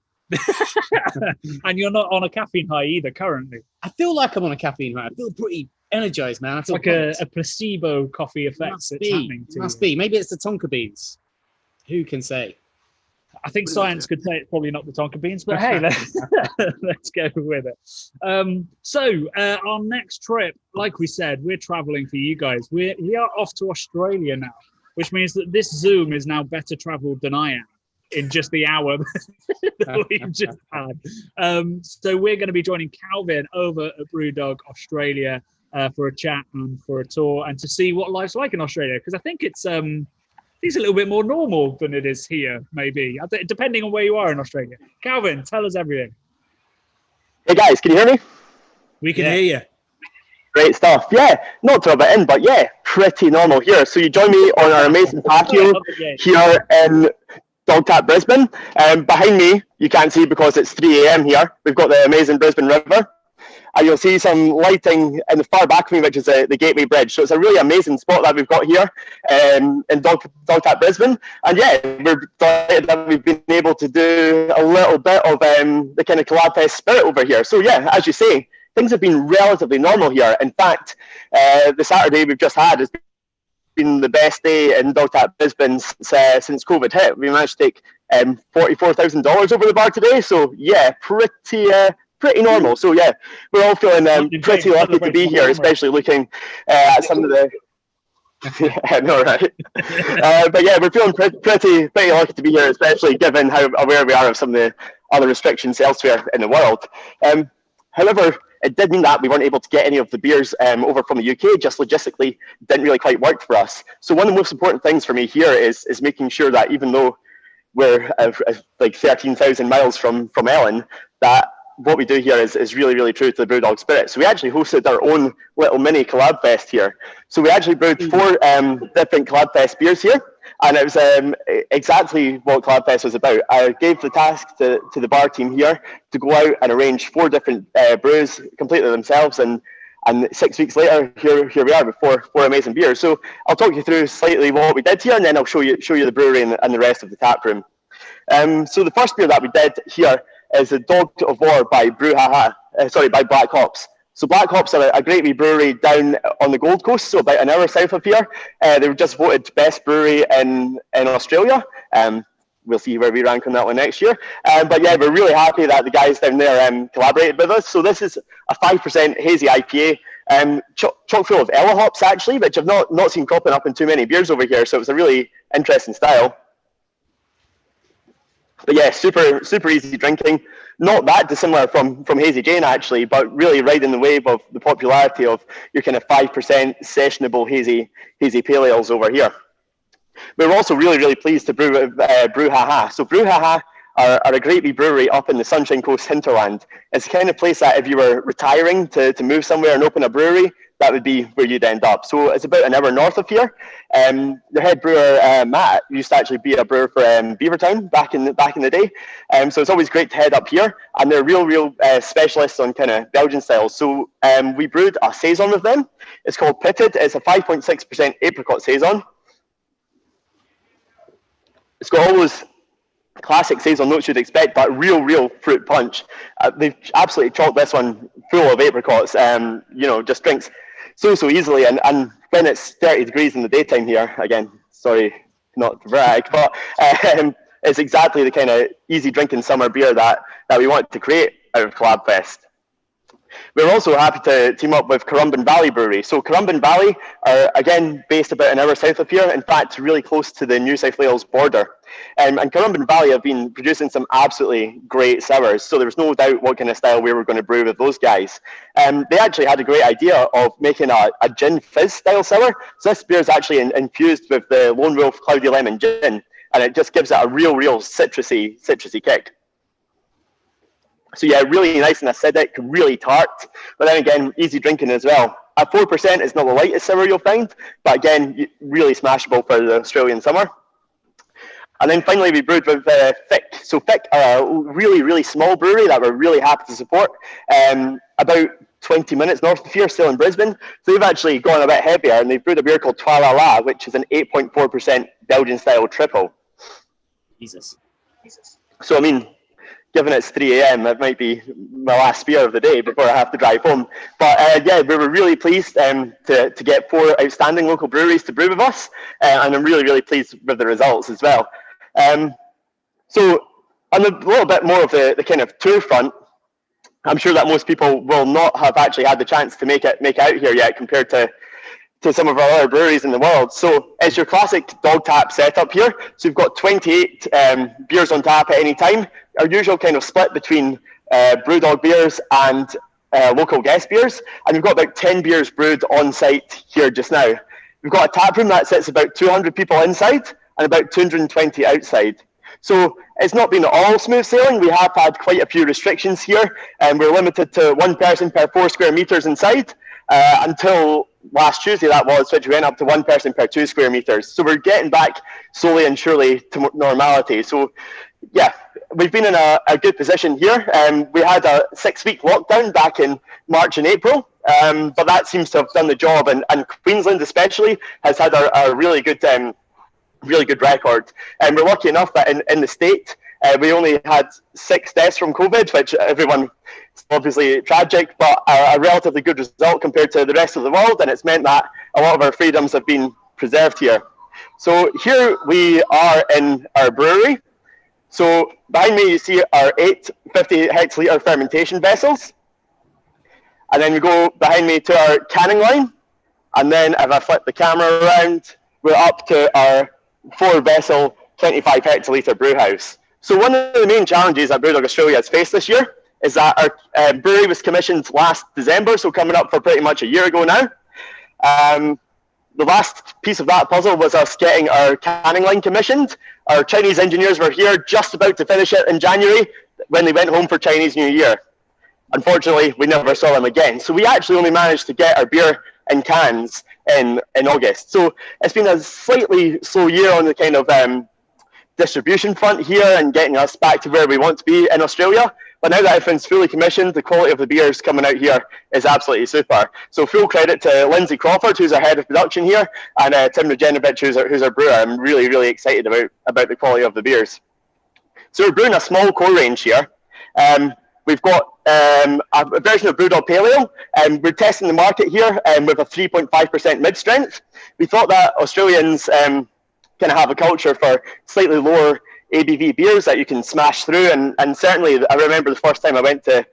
And you're not on a caffeine high either currently. I feel like I'm on a caffeine high. I feel pretty energized, man. I feel like a placebo coffee effect that's happening to you. Must be. Maybe it's the tonka beans. Who can say? I think science could say it's probably not the tonka beans, but hey, let's go with it. So our next trip, like we said, we're traveling for you guys. We are off to Australia now, which means that this Zoom is now better traveled than I am in just the hour that we've just had. So we're going to be joining Calvin over at Brewdog Australia. for a chat and for a tour and to see what life's like in Australia, because I think it's a little bit more normal than it is here, maybe, depending on where you are in Australia. Calvin, tell us everything. Hey guys, can you hear me? We can hear you. Great stuff. Yeah, not to rub it in, but yeah, pretty normal here. So you join me on our amazing patio here in Dog Tap Brisbane. Behind me, you can't see because it's 3 a.m. here. We've got the amazing Brisbane River. And you'll see some lighting in the far back of me, which is the Gateway Bridge. So it's a really amazing spot that we've got here in Dog Tap Brisbane. And yeah, we're delighted that we've been able to do a little bit of the kind of Collabfest spirit over here. So yeah, as you say, things have been relatively normal here. In fact, the Saturday we've just had has been the best day in Dog Tap Brisbane since COVID hit. We managed to take $44,000 over the bar today. So yeah, pretty normal. So yeah, we're all feeling pretty lucky to be here, especially looking at some of the I know, right? But yeah, we're feeling pretty lucky to be here, especially given how aware we are of some of the other restrictions elsewhere in the world. However, it did mean that we weren't able to get any of the beers over from the UK. Just logistically didn't really quite work for us. So one of the most important things for me here is making sure that even though we're like 13,000 miles from Ellen, that what we do here is really, really true to the Brewdog spirit. So we actually hosted our own little mini Collabfest here. So we actually brewed 4 different Collabfest beers here, and it was exactly what Collabfest was about. I gave the task to the bar team here to go out and arrange 4 different brews completely themselves, and 6 weeks later, here we are with 4 amazing beers. So I'll talk you through slightly what we did here, and then I'll show you the brewery and the rest of the tap room. So the first beer that we did here is the Dog of War by by Black Hops. So Black Hops are a great wee brewery down on the Gold Coast, so about an hour south of here. They were just voted best brewery in Australia. We'll see where we rank on that one next year. But yeah, we're really happy that the guys down there collaborated with us. So this is a 5% hazy IPA, chock full of Ella hops actually, which I've not seen cropping up in too many beers over here. So it's a really interesting style. But yeah, super easy drinking. Not that dissimilar from Hazy Jane actually, but really riding the wave of the popularity of your kind of 5% sessionable hazy pale ales over here. We're also really pleased to brew with Brew Haha. So Brew Haha are a great wee brewery up in the Sunshine Coast hinterland. It's the kind of place that if you were retiring to move somewhere and open a brewery, that would be where you'd end up. So it's about an hour north of here. The head brewer, Matt, used to actually be a brewer for Beavertown back in the day. So it's always great to head up here. And they're real specialists on kind of Belgian styles. So we brewed a Saison with them. It's called Pitted. It's a 5.6% apricot Saison. It's got all those classic Saison notes you'd expect, but real fruit punch. They've absolutely chalked this one full of apricots. Just drinks so easily. And when it's 30 degrees in the daytime here, again, sorry not to brag, but it's exactly the kind of easy drinking summer beer that we want to create out of Collabfest. We're also happy to team up with Corumbin Valley Brewery. So Corumbin Valley are, again, based about an hour south of here. In fact, really close to the New South Wales border. And Corumbin Valley have been producing some absolutely great sours. So there was no doubt what kind of style we were going to brew with those guys. They actually had a great idea of making a gin fizz style sour. So this beer is actually infused with the Lone Wolf Cloudy Lemon Gin. And it just gives it a real citrusy kick. So yeah, really nice and acidic, really tart, but then again, easy drinking as well. At 4%, it's not the lightest sour you'll find, but again, really smashable for the Australian summer. And then finally, we brewed with Fick. So Fick are a really small brewery that we're really happy to support. About 20 minutes north of here, still in Brisbane. So they've actually gone a bit heavier, and they've brewed a beer called Trois La La, which is an 8.4% Belgian-style triple. Jesus. So I mean, given it's 3 a.m., it might be my last beer of the day before I have to drive home. But yeah, we were really pleased to get 4 outstanding local breweries to brew with us, and I'm really pleased with the results as well. So on a little bit more of the kind of tour front, I'm sure that most people will not have actually had the chance to make it out here yet compared to some of our other breweries in the world. So it's your classic dog tap setup here. So we've got 28 beers on tap at any time. Our usual kind of split between Brewdog beers and local guest beers, and we've got about 10 beers brewed on site here just now. We've got a tap room that sits about 200 people inside and about 220 outside. So it's not been all smooth sailing. We have had quite a few restrictions here, and we're limited to 1 person per 4 square meters inside until last Tuesday, that was, which went up to 1 person per 2 square meters. So we're getting back slowly and surely to normality. So yeah, we've been in a good position here. We had a 6-week lockdown back in March and April, but that seems to have done the job. And Queensland especially has had a really good record. And we're lucky enough that in the state, we only had 6 deaths from COVID, which everyone obviously tragic, but a relatively good result compared to the rest of the world. And it's meant that a lot of our freedoms have been preserved here. So here we are in our brewery. So behind me, you see our 8 50 hectolitre fermentation vessels. And then we go behind me to our canning line. And then if I flip the camera around, we're up to our 4 vessel 25 hectolitre brew house. So one of the main challenges that Brewdog Australia has faced this year is that our brewery was commissioned last December, so coming up for pretty much a year ago now. The last piece of that puzzle was us getting our canning line commissioned. Our Chinese engineers were here just about to finish it in January when they went home for Chinese New Year. Unfortunately, we never saw them again. So we actually only managed to get our beer in cans in August. So it's been a slightly slow year on the kind of distribution front here and getting us back to where we want to be in Australia. But now that everything's fully commissioned, the quality of the beers coming out here is absolutely super. So full credit to Lindsay Crawford, who's our head of production here, and Tim Regenovich, who's our brewer. I'm really, really excited about the quality of the beers. So we're brewing a small core range here. We've got a version of Brewdog Pale Ale, and we're testing the market here with a 3.5% mid-strength. We thought that Australians kind of have a culture for slightly lower ABV beers that you can smash through, and certainly I remember the first time I went to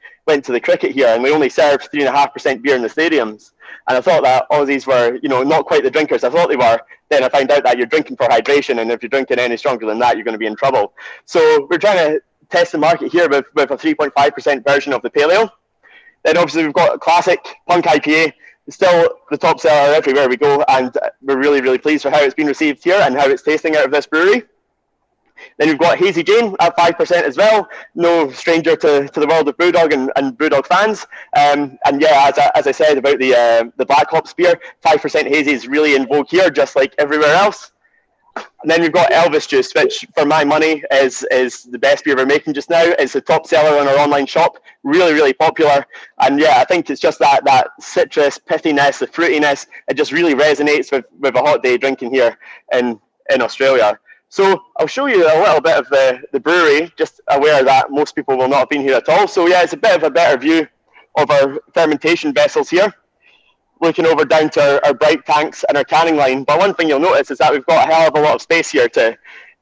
the cricket here, and we only served 3.5% beer in the stadiums, and I thought that Aussies were, not quite the drinkers I thought they were. Then I found out that you're drinking for hydration, and if you're drinking any stronger than that, you're going to be in trouble. So we're trying to test the market here with a 3.5% version of the Pale Ale. Then obviously we've got a classic Punk IPA, still the top seller everywhere we go, and we're really, really pleased with how it's been received here and how it's tasting out of this brewery. Then we've got Hazy Jane at 5% as well, no stranger to the world of Brewdog and Brewdog fans. And yeah, as I said about the Black Hops beer, 5% hazy is really in vogue here, just like everywhere else. And then we've got Elvis Juice, which for my money is the best beer we're making just now. It's the top seller on our online shop, really, really popular. And yeah, I think it's just that citrus pithiness, the fruitiness, it just really resonates with a hot day drinking here in Australia. So I'll show you a little bit of the brewery, just aware that most people will not have been here at all. So yeah, it's a bit of a better view of our fermentation vessels here, looking over down to our bright tanks and our canning line. But one thing you'll notice is that we've got a hell of a lot of space here to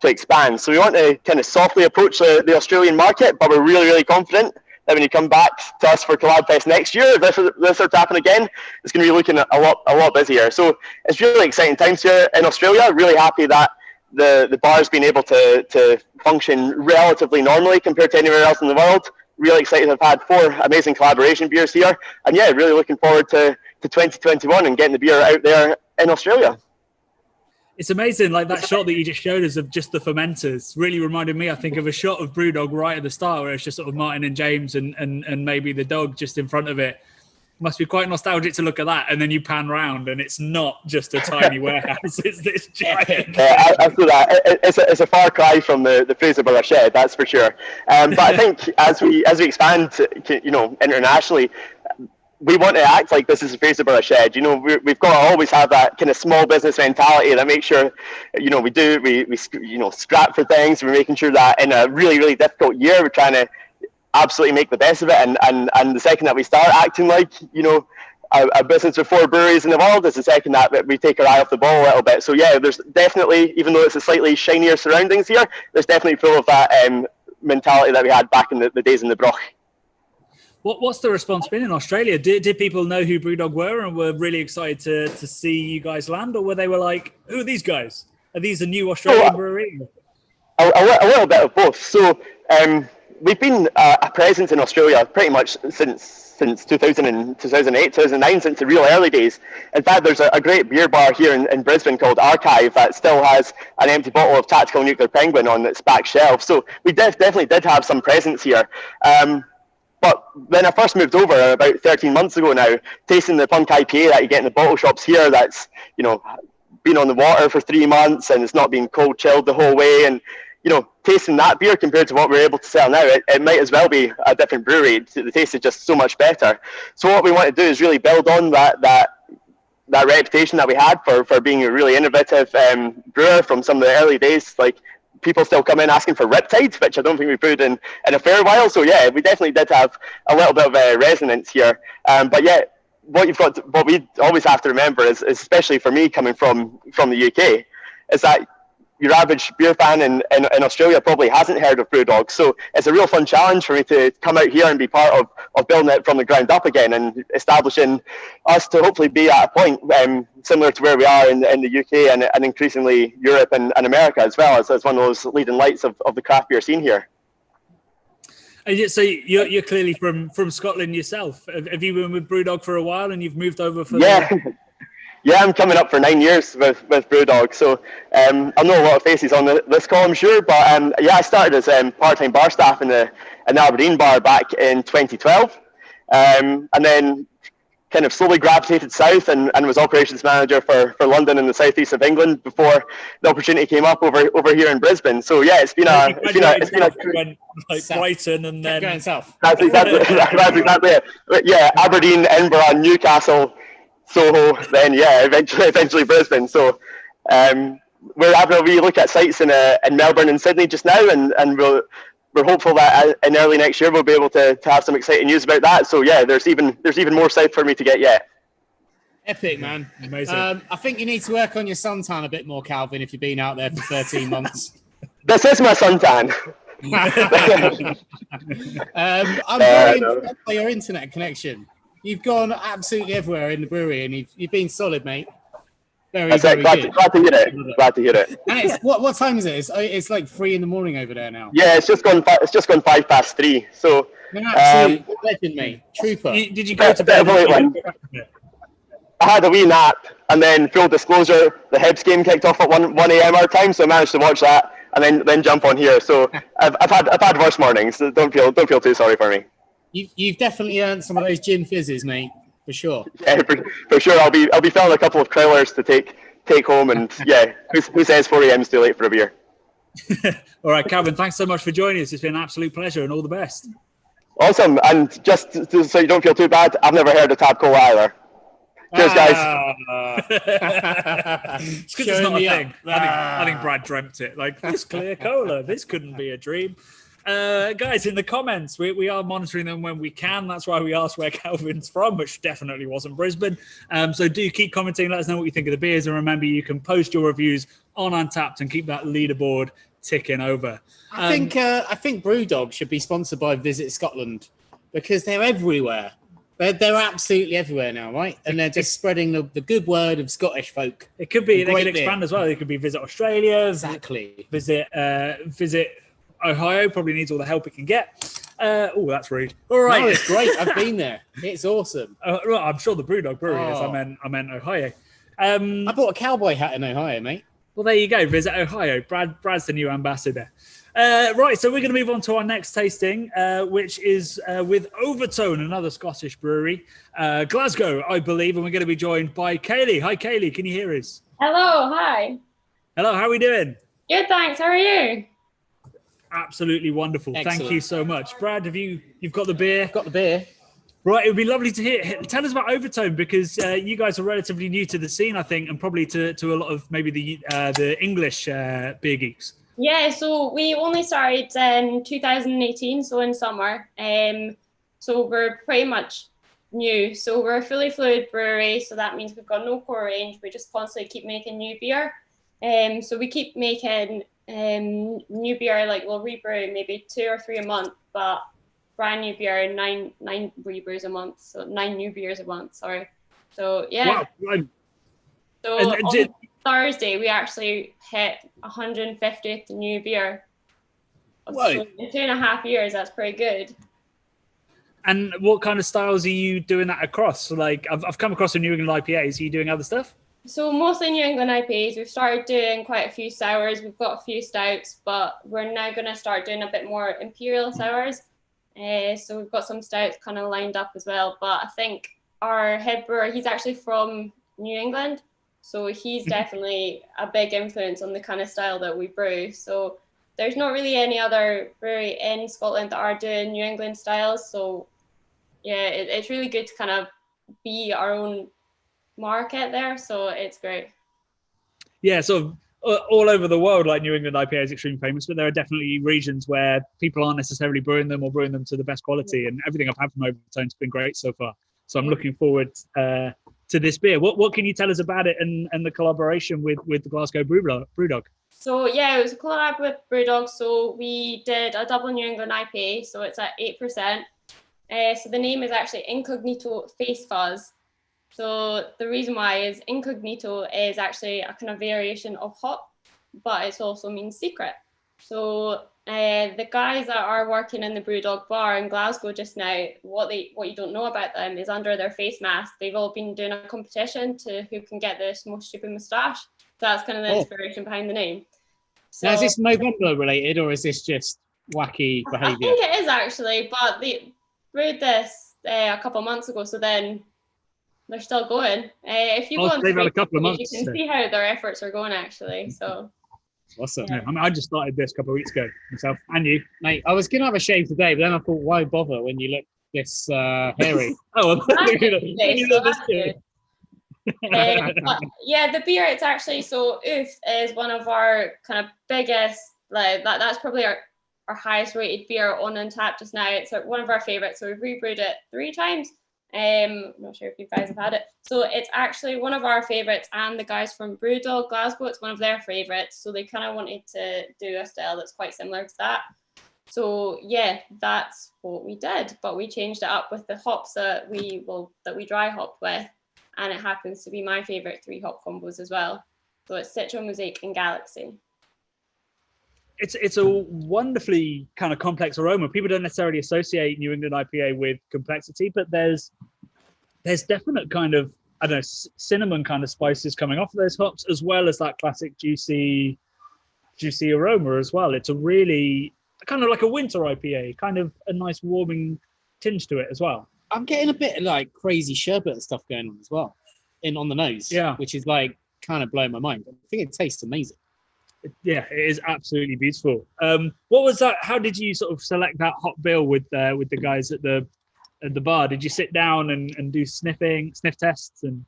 expand. So we want to kind of softly approach the Australian market, but we're really, really confident that when you come back to us for Collabfest next year, if this starts happening again, it's going to be looking a lot busier. So it's really exciting times here in Australia. Really happy that the bar's been able to function relatively normally compared to anywhere else in the world. Really excited to have had 4 amazing collaboration beers here. And yeah, really looking forward to 2021 and getting the beer out there in Australia. It's amazing, like that shot that you just showed us of just the fermenters really reminded me, I think, of a shot of Brewdog right at the start where it's just sort of Martin and James and maybe the dog just in front of it. Must be quite nostalgic to look at that, and then you pan round and it's not just a tiny warehouse, it's this giant. After that, it's a far cry from the Fraserburgh shed, that's for sure. But I think as we expand, internationally, we want to act like this is a Fraserburgh shed. We've got to always have that kind of small business mentality that makes sure, we scrap for things. We're making sure that in a really, really difficult year, we're trying to absolutely make the best of it. And the second that we start acting like, a business with 4 breweries in the world is the second that we take our eye off the ball a little bit. So yeah, there's definitely, even though it's a slightly shinier surroundings here, there's definitely full of that mentality that we had back in the days in the Broch. What's the response been in Australia? Did people know who Brewdog were and were really excited to see you guys land, or were they like, who are these guys? Are these a new Australian brewery? A little bit of both. So we've been a presence in Australia pretty much since 2008, 2009, since the real early days. In fact, there's a great beer bar here in Brisbane called Archive that still has an empty bottle of Tactical Nuclear Penguin on its back shelf. So we definitely did have some presence here. But when I first moved over about 13 months ago now, tasting the Punk IPA that you get in the bottle shops here, that's, you know, been on the water for 3 months and it's not been cold chilled the whole way, and you know, tasting that beer compared to what we're able to sell now, it might as well be a different brewery. The taste is just so much better. So what we want to do is really build on that reputation that we had for being a really innovative brewer from some of the early days. Like, people still come in asking for Riptide, which I don't think we brewed in a fair while. So yeah, we definitely did have a little bit of resonance here. But yeah, what we always have to remember is, especially for me coming from the UK, is that your average beer fan in Australia probably hasn't heard of Brewdog. So it's a real fun challenge for me to come out here and be part of building it from the ground up again and establishing us to hopefully be at a point similar to where we are in the UK and increasingly Europe and America as well, as one of those leading lights of the craft beer scene here. So you're clearly from Scotland yourself. Have you been with Brewdog for a while and you've moved over for Yeah, I'm coming up for 9 years with Brewdog, so I'll know a lot of faces on this call, I'm sure. But yeah, I started as part-time bar staff in the Aberdeen bar back in 2012, and then kind of slowly gravitated south and was operations manager for London and the southeast of England before the opportunity came up over here in Brisbane. So yeah, it's been a like Brighton and then going south. That's exactly it. Yeah, Aberdeen, Edinburgh, Newcastle, Soho, then yeah, eventually Brisbane. So we're having a wee look at sites in Melbourne and Sydney just now, and we're hopeful that in early next year we'll be able to have some exciting news about that. So yeah, there's even more south for me to get yet. Epic, man. Amazing. I think you need to work on your suntan a bit more, Calvin, if you've been out there for 13 months. This is my suntan. I'm very impressed by your internet connection. You've gone absolutely everywhere in the brewery, and you've been solid, mate. Very good. Glad to hear it. And it's what time is it? It's like 3 a.m. over there now. Yeah, it's just gone 3:05. So absolute legend, mate. Trooper. Did you go to bed? I had a wee nap, and then full disclosure, the Hibs game kicked off at 1 a.m. our time, so I managed to watch that and then jump on here. So I've had worse mornings. So don't feel too sorry for me. You've definitely earned some of those gin fizzes, mate, for sure. Yeah, for sure. I'll be filling a couple of Krillers to take home, and yeah, who says 4 a.m. is too late for a beer? All right, Calvin, thanks so much for joining us. It's been an absolute pleasure, and all the best. Awesome, and just so you don't feel too bad, I've never heard of Tab Cola either. Cheers, guys. It's because it's not a thing. I think Brad dreamt it. Like, this clear cola, this couldn't be a dream. Guys, in the comments, we are monitoring them when we can. That's why we asked where Calvin's from, which definitely wasn't Brisbane. So do keep commenting. Let us know what you think of the beers. And remember, you can post your reviews on Untapped and keep that leaderboard ticking over. I think Brewdog should be sponsored by Visit Scotland, because they're everywhere. They're absolutely everywhere now, right? And they're just spreading the good word of Scottish folk. It could be, they could expand as well. It could be Visit Australia. Exactly. Visit Ohio, probably needs all the help it can get. Oh, that's rude. All right. No, it's great. I've been there. It's awesome. Well, I'm sure the Brewdog Brewery is. I meant Ohio. I bought a cowboy hat in Ohio, mate. Well, there you go. Visit Ohio. Brad's the new ambassador. Right, so we're going to move on to our next tasting, which is with Overtone, another Scottish brewery. Glasgow, I believe, and we're going to be joined by Kaylee. Hi, Kaylee. Can you hear us? Hello. Hi. Hello. How are we doing? Good, thanks. How are you? Absolutely wonderful. Excellent. Thank you so much. Brad, you've got the beer? I've got the beer. Right, it would be lovely to hear. Tell us about Overtone, because you guys are relatively new to the scene, I think, and probably to a lot of maybe the English beer geeks. Yeah, so we only started in 2018, so in summer. So we're pretty much new. So we're a fully fluid brewery, so that means we've got no core range. We just constantly keep making new beer. So we keep making new beer, like we'll rebrew maybe 2 or 3 a month, but brand new beer, nine rebrews a month, so 9 new beers a month. Sorry. So yeah. Wow. So on Thursday we actually hit 150th new beer. Whoa. So in 2.5 years, that's pretty good. And what kind of styles are you doing that across? Like, I've come across some New England IPAs. Are you doing other stuff? So mostly New England IPAs. We've started doing quite a few sours. We've got a few stouts, but we're now going to start doing a bit more imperial sours. So we've got some stouts kind of lined up as well. But I think our head brewer, he's actually from New England. So he's definitely a big influence on the kind of style that we brew. So there's not really any other brewery in Scotland that are doing New England styles. So yeah, it's really good to kind of be our own market there. So it's great. Yeah, sort of all over the world, like New England IPA is extremely famous, but there are definitely regions where people aren't necessarily brewing them or brewing them to the best quality. And everything I've had from Overtone's been great so far. So I'm looking forward to this beer. What can you tell us about it and the collaboration with the Glasgow Brewdog? So yeah, it was a collab with Brewdog. So we did a double New England IPA. So it's at 8%. So the name is actually Incognito Face Fuzz. So the reason why is incognito is actually a kind of variation of hop, but it also means secret. So the guys that are working in the Brewdog bar in Glasgow just now, what you don't know about them is under their face mask, they've all been doing a competition to who can get the most stupid moustache. So that's kind of the inspiration behind the name. So, now, is this Movember related or is this just wacky behaviour? I think it is actually, but they brewed this a couple of months ago, so then they're still going. If you go on Facebook, you can see how their efforts are going actually. So awesome. Yeah. I mean, I just started this a couple of weeks ago myself. And you, mate? I was gonna have a shave today, but then I thought, why bother when you look this hairy? Yeah, the beer, it's actually, so Oof is one of our kind of biggest, like that's probably our highest rated beer on Untapped just now. It's like one of our favorites. So we've rebrewed it 3 times. I'm not sure if you guys have had it. So it's actually one of our favorites, and the guys from Brewdog Glasgow, it's one of their favorites. So they kind of wanted to do a style that's quite similar to that. So yeah, that's what we did, but we changed it up with the hops that we dry hop with, and it happens to be my favorite 3 hop combos as well. So it's Citra, Mosaic, and Galaxy. It's a wonderfully kind of complex aroma. People don't necessarily associate New England IPA with complexity, but there's definite kind of, I don't know, cinnamon kind of spices coming off of those hops, as well as that classic juicy aroma as well. It's a really kind of like a winter IPA, kind of a nice warming tinge to it as well. I'm getting a bit of like crazy sherbet stuff going on as well, on the nose, which is like kind of blowing my mind. I think it tastes amazing. Yeah, it is absolutely beautiful. What was that? How did you sort of select that hop bill with the guys at the bar? Did you sit down and do sniff tests? And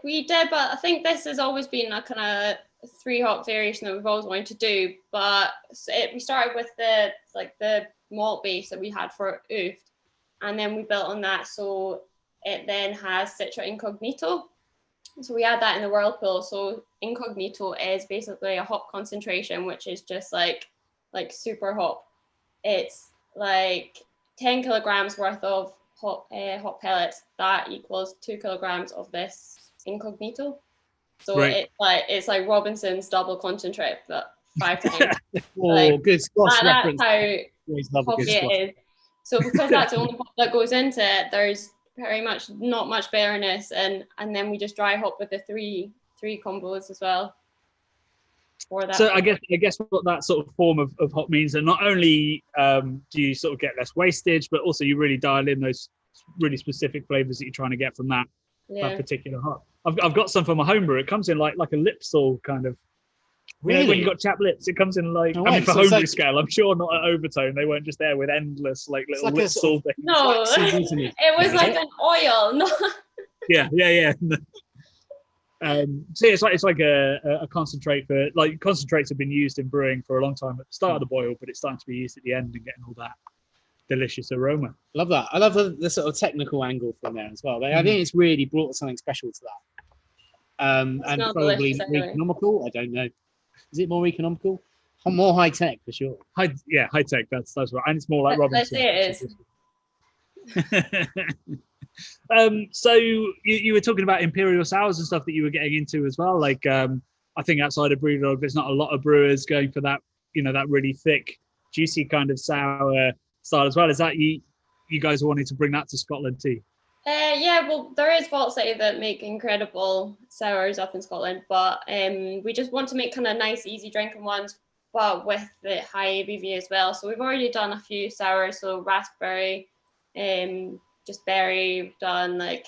we did, but I think this has always been a kind of 3 hop variation that we've always wanted to do. But we started with the malt base that we had for Oof, and then we built on that. So it then has Citra Incognito. So we add that in the whirlpool. So Incognito is basically a hop concentration, which is just like super hop. It's like 10 kilograms worth of hop pellets. That equals 2 kilograms of this Incognito. So it's like Robinson's double concentrate, but 5 times. Good Scots reference. That's how hoppy it is. So because that's the only hop that goes into it, there's very much not much bitterness, and then we just dry hop with the three combos as well. So I guess what that sort of form of hop means that not only do you sort of get less wastage, but also you really dial in those really specific flavors that you're trying to get from that particular hop. I've got some for my homebrew. It comes in like a lipsol kind of. Really? You know, when you've got chapped lips, it comes in like, for homebrew scale, I'm sure not at Overtone. They weren't just there with endless like little lipsol things. No, it was like an oil. No. Yeah. So it's like a concentrate for, like, concentrates have been used in brewing for a long time at the start of the boil, but it's starting to be used at the end and getting all that delicious aroma. Love that. I love the sort of technical angle from there as well. I think it's really brought something special to that. And probably economical. I don't know. Is it more economical? More high tech for sure. High tech. That's right, and it's more like Robinson. Let's say it is. So you were talking about imperial sours and stuff that you were getting into as well. Like I think outside of Brewdog, there's not a lot of brewers going for that. You know, that really thick juicy kind of sour style as well. Is that you guys are wanting to bring that to Scotland too? Yeah, well, there is Vault City that make incredible sours up in Scotland, but we just want to make kind of nice, easy drinking ones, but with the high ABV as well. So we've already done a few sours, so raspberry, just berry, we've done like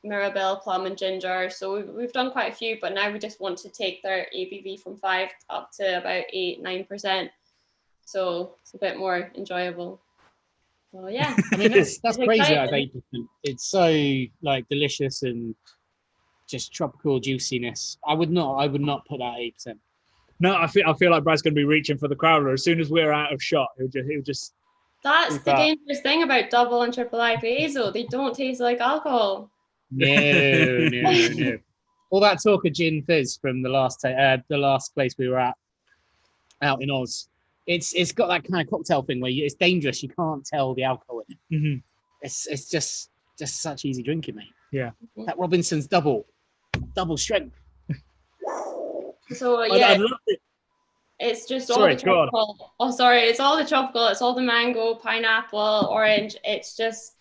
Mirabelle, plum, and ginger. So we've done quite a few, but now we just want to take their ABV from 5 up to about 8-9%. So it's a bit more enjoyable. Well, yeah. I mean, that's crazy. That exciting. 8%. It's so like delicious and just tropical juiciness. I would not put that 8%. No, I feel like Brad's going to be reaching for the Crowler as soon as we're out of shot. He'll just. That's the dangerous thing about double and triple IPAs, though. They don't taste like alcohol. No. All that talk of gin fizz from the last place we were at out in Oz. It's got that kind of cocktail thing where it's dangerous. You can't tell the alcohol in it. Mm-hmm. It's just such easy drinking, mate. Yeah. That Robinson's double strength. So yeah, I love it. It's just all the tropical. Oh, sorry, it's all the tropical. It's all the mango, pineapple, orange. It's just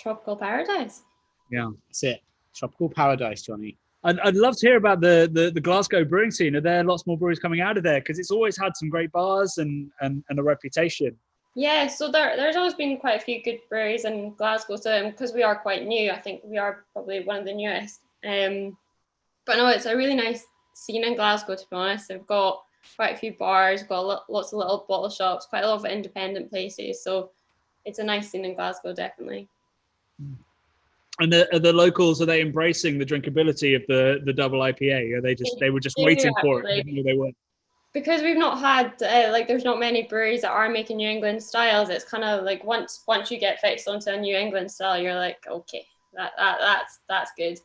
tropical paradise. Yeah, that's it. Tropical paradise, Johnny. I'd love to hear about the Glasgow brewing scene. Are there lots more breweries coming out of there? Because it's always had some great bars and a reputation. Yeah, so there's always been quite a few good breweries in Glasgow. So because we are quite new, I think we are probably one of the newest. But no, it's a really nice scene in Glasgow, to be honest. They've got quite a few bars, got lots of little bottle shops, quite a lot of independent places. So it's a nice scene in Glasgow, definitely. And the locals, are they embracing the drinkability of the double IPA? Are they were just waiting for it? They weren't. Because we've not had there's not many breweries that are making New England styles. It's kind of like once you get fixed onto a New England style, you're like, okay, that's good.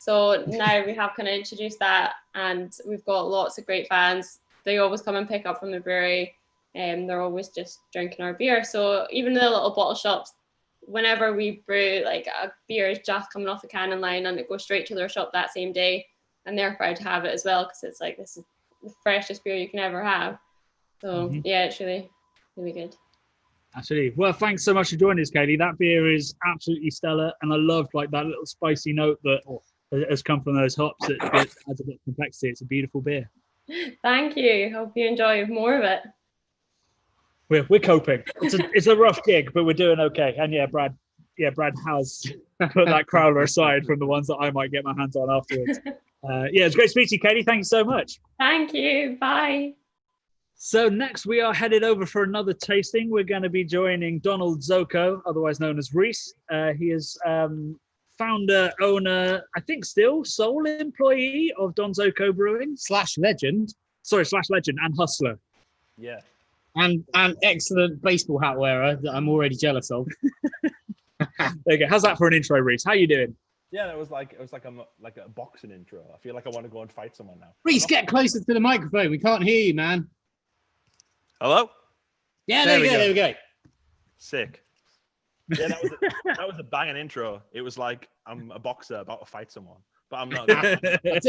So now we have kind of introduced that, and we've got lots of great fans. They always come and pick up from the brewery, and they're always just drinking our beer. So even the little bottle shops, whenever we brew, like a beer is just coming off the cannon line and it goes straight to their shop that same day, and they're proud to have it as well because it's like, this is the freshest beer you can ever have. So yeah, it's really, really good. Absolutely. Well, thanks so much for joining us, Katie. That beer is absolutely stellar, and I loved like that little spicy note that has come from those hops. It adds a bit of complexity. It's a beautiful beer. Thank you. Hope you enjoy more of it. We're coping. It's a rough gig, but we're doing okay. And Brad has put that Crowler aside from the ones that I might get my hands on afterwards. It's great to speak to you, Katie. Thank you so much. Thank you. Bye. So next we are headed over for another tasting. We're going to be joining Donald Zoko, otherwise known as Reese. He is founder, owner, I think still sole employee of Don Zoko Brewing. /legend. Sorry, /legend and hustler. Yeah. And an excellent baseball hat wearer that I'm already jealous of. There you go. How's that for an intro, Reese? How you doing? Yeah, it was like a boxing intro. I feel like I want to go and fight someone now. Reese, get closer to the microphone. We can't hear you, man. Hello? Yeah, there we go. Sick. Yeah, that was a banging intro. It was like I'm a boxer about to fight someone, but I'm not. We're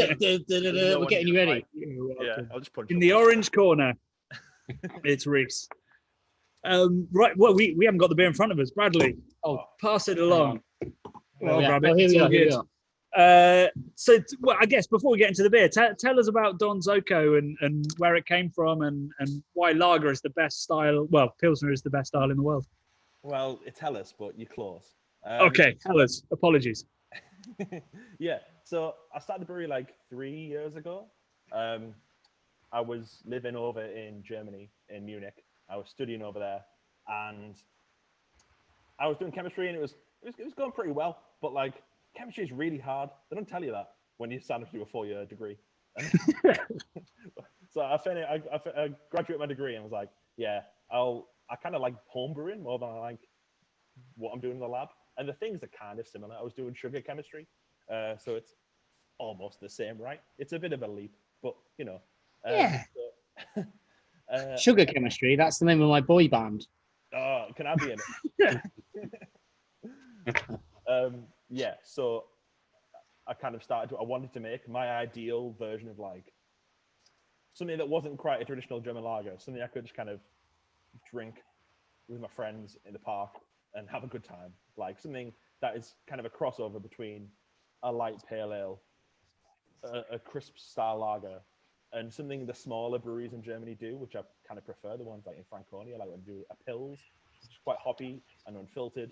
getting you ready. Yeah, I'll just punch in the orange corner. It's Reese. Right. Well, we haven't got the beer in front of us. Bradley, pass it along. Here we are. So, I guess before we get into the beer, tell us about Don Zoko and where it came from and why lager is the best style. Well, Pilsner is the best style in the world. Well, it's Hellas, but you're close. Okay, Hellas. Apologies. Yeah. So I started the brewery like 3 years ago. I was living over in Germany, in Munich. I was studying over there, and I was doing chemistry, and it was going pretty well. But like, chemistry is really hard. They don't tell you that when you sign up to do a 4-year degree. So I graduated my degree and was like, yeah, I kind of like home brewing more than I like what I'm doing in the lab. And the things are kind of similar. I was doing sugar chemistry, so it's almost the same, right? It's a bit of a leap, but you know. Yeah. Sugar chemistry. That's the name of my boy band. Oh, can I be in it? Yeah. So I kind of started. I wanted to make my ideal version of like something that wasn't quite a traditional German lager, something I could just kind of drink with my friends in the park and have a good time. Like something that is kind of a crossover between a light pale ale, a crisp style lager, and something the smaller breweries in Germany do, which I kind of prefer, the ones like in Franconia, like when do a Pils, which is quite hoppy and unfiltered.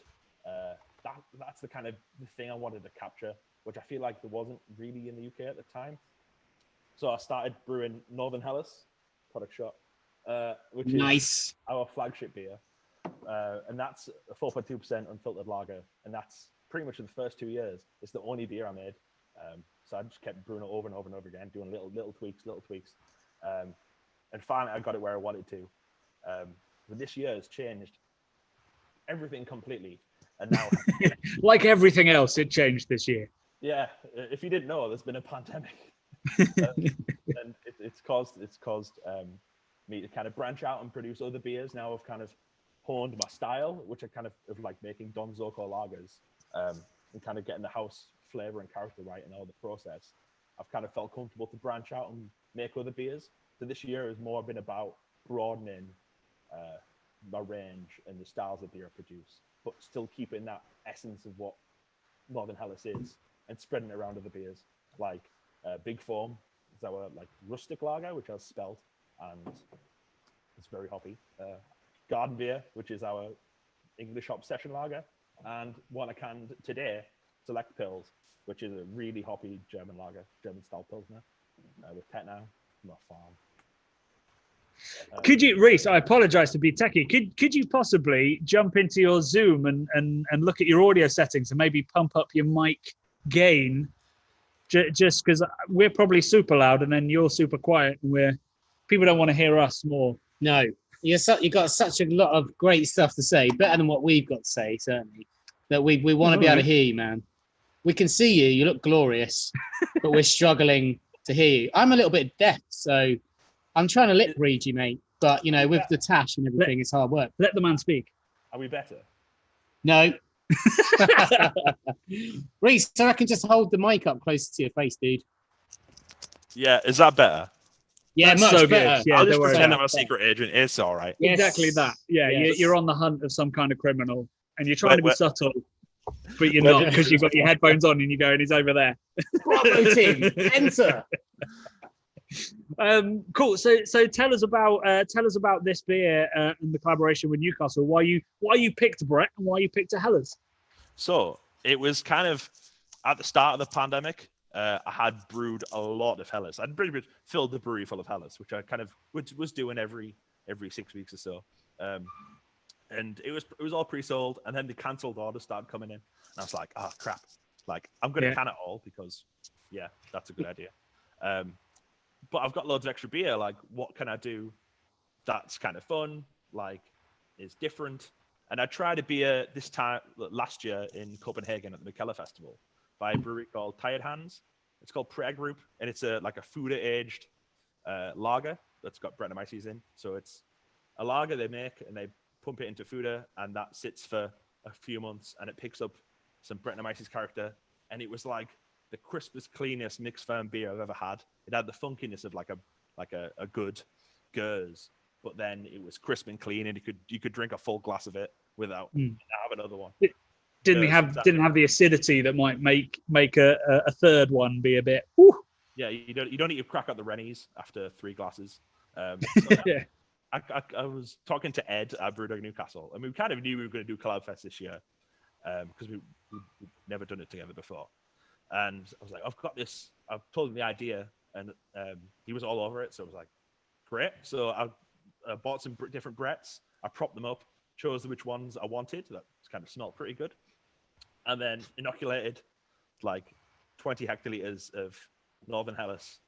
That's the kind of the thing I wanted to capture, which I feel like there wasn't really in the UK at the time. So I started brewing Northern Helles, product shot, which is our flagship beer. And that's a 4.2% unfiltered lager. And that's pretty much in the first 2 years. It's the only beer I made. So I just kept brewing it over and over and over again, doing little tweaks. And finally I got it where I wanted to. But this year has changed everything completely. And now, like everything else, it changed this year. Yeah, if you didn't know, there's been a pandemic, and it's caused me to kind of branch out and produce other beers. Now I've kind of honed my style, which I kind of like making Don Zoco lagers, and kind of getting the house flavor and character right in all the process. I've kind of felt comfortable to branch out and make other beers. So this year has more been about broadening my range and the styles of beer I produce, but still keeping that essence of what Northern Helles is and spreading it around other beers. Like Big Foam is our like rustic lager, which has spelt and it's very hoppy. Garden Beer, which is our English hop session lager, and one I canned today, Select Pils, which is a really hoppy German lager, German style Pilsner with Tetnau from our farm. Could you, Reese, I apologize to be techie. Could you possibly jump into your Zoom and look at your audio settings and maybe pump up your mic gain? Just because we're probably super loud and then you're super quiet and people don't want to hear us more. No, you got such a lot of great stuff to say, better than what we've got to say, certainly. That we want to be able to hear you, man. We can see you. You look glorious, but we're struggling to hear you. I'm a little bit deaf, so I'm trying to lip read you, mate. But, you know, with the tash and everything, it's hard work. Let the man speak. Are we better? No. Reese, I can just hold the mic up closer to your face, dude. Yeah, is that better? Yeah, That's much so better. good. Yeah, I'll just pretend I'm a secret agent. It's all right. Yes. Exactly that. Yeah, Yes. you're on the hunt of some kind of criminal and you're trying to be subtle, but you're not because you've got your headphones on and you're going, he's over there. Bravo team, enter. Cool. So tell us about this beer and the collaboration with Newcastle. Why you picked Brett and why you picked a Helles? So it was kind of at the start of the pandemic. I had brewed a lot of Helles. I'd pretty much filled the brewery full of Helles, which I kind of was doing every 6 weeks or so. And it was all pre-sold, and then the cancelled orders started coming in, and I was like, oh crap! Like I'm going to can it all because, yeah, that's a good idea. But I've got loads of extra beer. Like, what can I do that's kind of fun? Like, is different. And I tried a beer this time last year in Copenhagen at the Mikkeller Festival by a brewery called Tired Hands. It's called Group, and it's a Fuda aged lager that's got Brettanomyces in. So it's a lager they make and they pump it into Fuda, and that sits for a few months, and it picks up some Brettanomyces character. And it was like the crispest, cleanest mixed ferm beer I've ever had. It had the funkiness of like a good Gers, but then it was crisp and clean, and you could drink a full glass of it without have another one. Didn't have the acidity that might make a third one be a bit. Whew. Yeah, you don't need to crack out the Rennies after 3 glasses. Yeah. I was talking to Ed at Brewdog Newcastle, and we kind of knew we were going to do Collabfest this year because we've never done it together before. And I was like, I've got this. I've told him the idea, and he was all over it. So I was like, great. So I bought some different Bretts. I propped them up, chose which ones I wanted. That kind of smelled pretty good. And then inoculated like 20 hectoliters of Northern Helles.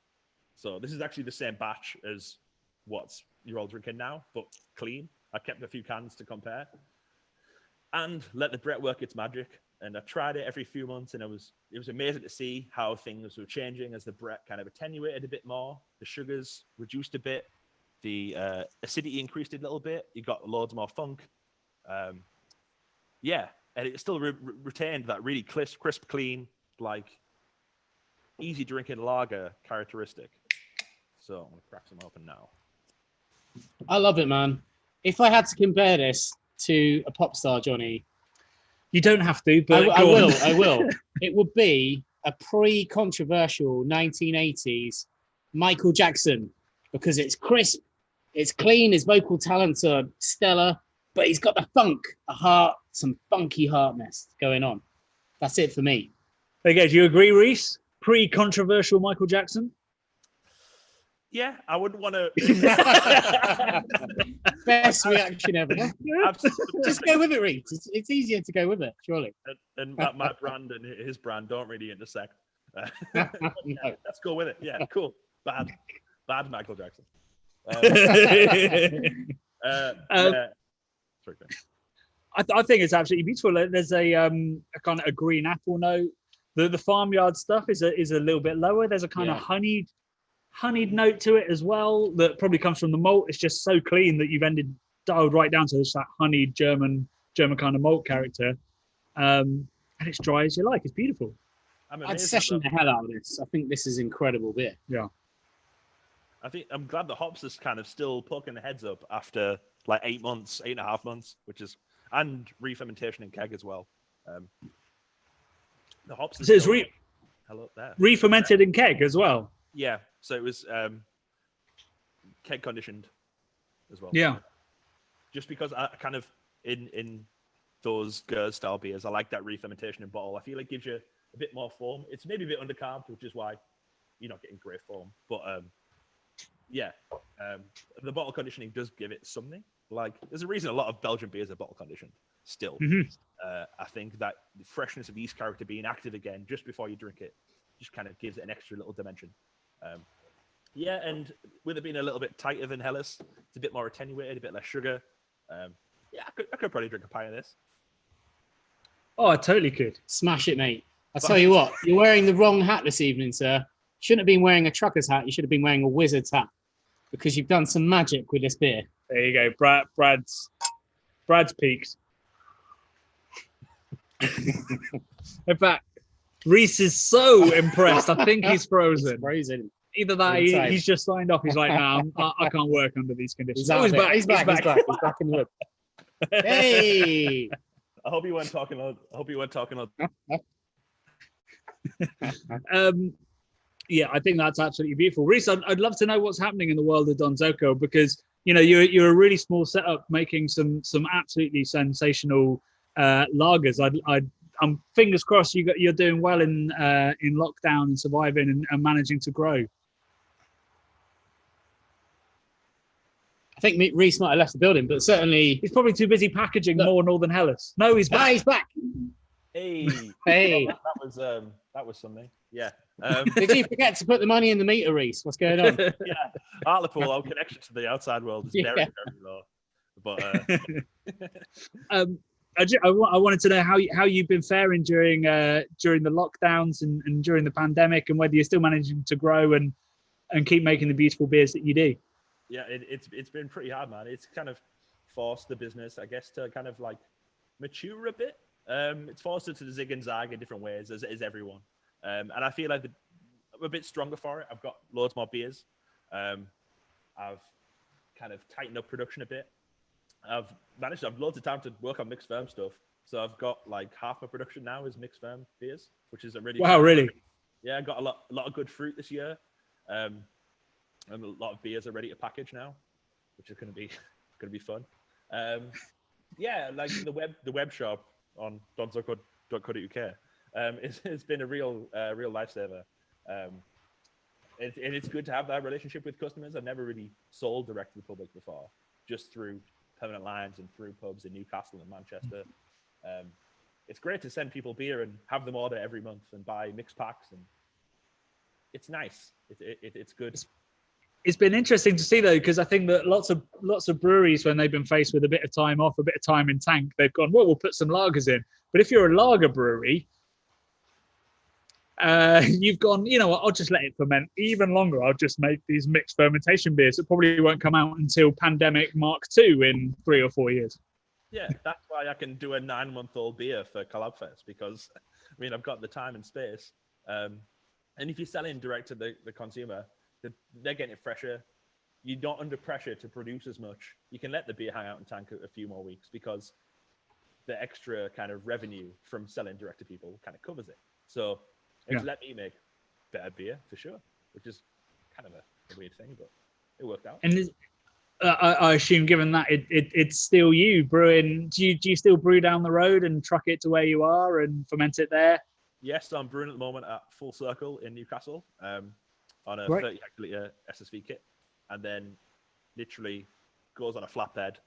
So this is actually the same batch as what you're all drinking now, but clean. I kept a few cans to compare and let the Brett work its magic. And I tried it every few months, and it was amazing to see how things were changing as the Brett kind of attenuated a bit more. The sugars reduced a bit. The acidity increased a little bit. You got loads more funk. Yeah, and it still retained that really crisp, clean, like easy drinking lager characteristic. So I'm gonna crack some open now. I love it, man. If I had to compare this to a pop star, Johnny, you don't have to, but I will. It would be a pre-controversial 1980s Michael Jackson, because it's crisp, it's clean, his vocal talents are stellar, but he's got the funk, a heart, some funky heartness going on. That's it for me. Okay, do you agree, Reese? Pre-controversial Michael Jackson? Yeah, I wouldn't want to. Best reaction ever. Just go with it, Reese. It's easier to go with it, surely. And my brand and his brand don't really intersect. No. Let's go with it. Yeah, cool. Bad Michael Jackson. Yeah. Sorry, I think it's absolutely beautiful. There's a kind of a green apple note. The farmyard stuff is a little bit lower. There's a kind of honeyed note to it as well that probably comes from the malt. It's just so clean that you've dialed right down to just that honeyed German kind of malt character. And it's dry as you like. It's beautiful. I'd session the hell out of this. I think this is incredible beer. Yeah. I'm glad the hops is kind of still poking the heads up after like 8.5 months, and re-fermentation in keg as well. The hops is so it's hello there. Re-fermented in keg as well. Yeah, so it was keg conditioned as well. Yeah. Just because I kind of in those Gers style beers, I like that re-fermentation in bottle. I feel it gives you a bit more foam. It's maybe a bit undercarbed, which is why you're not getting great foam. But the bottle conditioning does give it something. Like, there's a reason a lot of Belgian beers are bottle conditioned still. Mm-hmm. I think that the freshness of yeast character being active again just before you drink it just kind of gives it an extra little dimension. And with it being a little bit tighter than Helles, it's a bit more attenuated, a bit less sugar. I could probably drink a pint of this. Oh, I totally could. Smash it, mate. I tell you what, you're wearing the wrong hat this evening, sir. Shouldn't have been wearing a trucker's hat. You should have been wearing a wizard's hat, because you've done some magic with this beer. There you go. Brad's peaked. In fact, Reese is so impressed. I think he's frozen. He's frozen. Either that, he's just signed off. He's like, no, I can't work under these conditions. He's back. He's back in the wood. Hey! I hope you weren't talking. I think that's absolutely beautiful. Reese, I'd love to know what's happening in the world of Don Zoco, because you're a really small setup making some absolutely sensational lagers. I'm fingers crossed you're doing well in lockdown and surviving and managing to grow. I think Reese might have left the building, but certainly he's probably too busy packaging more Northern Helles. No, he's back. He's back. Hey. That was something. Yeah. Did you forget to put the money in the meter, Reese? What's going on? Yeah. Hartlepool, our connection to the outside world is very, very low. But I wanted to know how you've been faring during the lockdowns and during the pandemic, and whether you're still managing to grow and keep making the beautiful beers that you do. Yeah, it's been pretty hard, man. It's kind of forced the business, I guess, to kind of like mature a bit. It's forced it to zig and zag in different ways, as everyone. And I feel like I'm a bit stronger for it. I've got loads more beers. I've kind of tightened up production a bit. I've managed to have loads of time to work on mixed firm stuff. So I've got like half my production now is mixed firm beers, which is a really really? Yeah, I got a lot of good fruit this year. And a lot of beers are ready to package now, which is going to be fun. Like the web shop on donzoco.co.uk. It's been a real lifesaver. It's good to have that relationship with customers. I've never really sold direct to the public before, just through permanent lines and through pubs in Newcastle and Manchester. It's great to send people beer and have them order every month and buy mixed packs, and it's nice. It's good. It's been interesting to see though, because I think that lots of breweries, when they've been faced with a bit of time off, a bit of time in tank, they've gone, well, we'll put some lagers in. But if you're a lager brewery, you've gone, you know what, I'll just let it ferment even longer. I'll just make these mixed fermentation beers that probably won't come out until pandemic Mark II in 3 or 4 years. Yeah, that's why I can do a 9-month-old beer for Collabfest, because I've got the time and space. And if you're selling direct to the consumer, they're getting it fresher. You're not under pressure to produce as much. You can let the beer hang out in tank a few more weeks because the extra kind of revenue from selling direct to people kind of covers it. So it's let me make better beer for sure, which is kind of a weird thing, but it worked out. And I assume, given that it's still you brewing, do you still brew down the road and truck it to where you are and ferment it there? Yes, so I'm brewing at the moment at Full Circle in Newcastle on a Right. 30 hectoliter SSV kit, and then literally goes on a flatbed,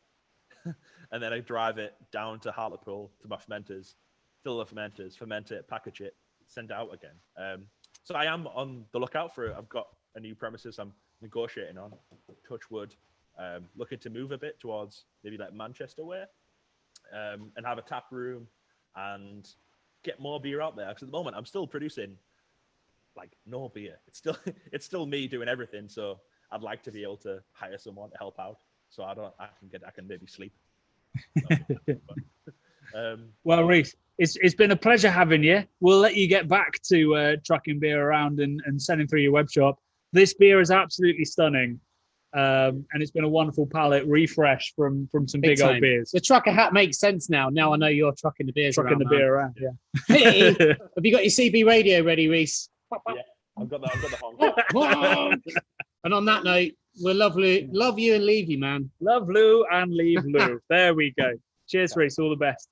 and then I drive it down to Hartlepool to my fermenters, fill the fermenters, ferment it, package it, send it out again. So I am on the lookout for it. I've got a new premises I'm negotiating on, touch wood, looking to move a bit towards maybe like Manchester way, and have a tap room and get more beer out there. Because at the moment I'm still producing like no beer. It's still me doing everything. So I'd like to be able to hire someone to help out. So I can maybe sleep. Well, Reese, it's been a pleasure having you. We'll let you get back to trucking beer around and sending through your web shop. This beer is absolutely stunning. And it's been a wonderful palate refresh from some big old beers. The trucker hat makes sense now. Now I know you're trucking the beers Trucking the beer around, yeah. Hey, have you got your CB radio ready, Reese? Yeah, I've got the honk. And on that note, we'll love you and leave you, man. Love Lou and leave Lou. There we go. Cheers, Reese. All the best.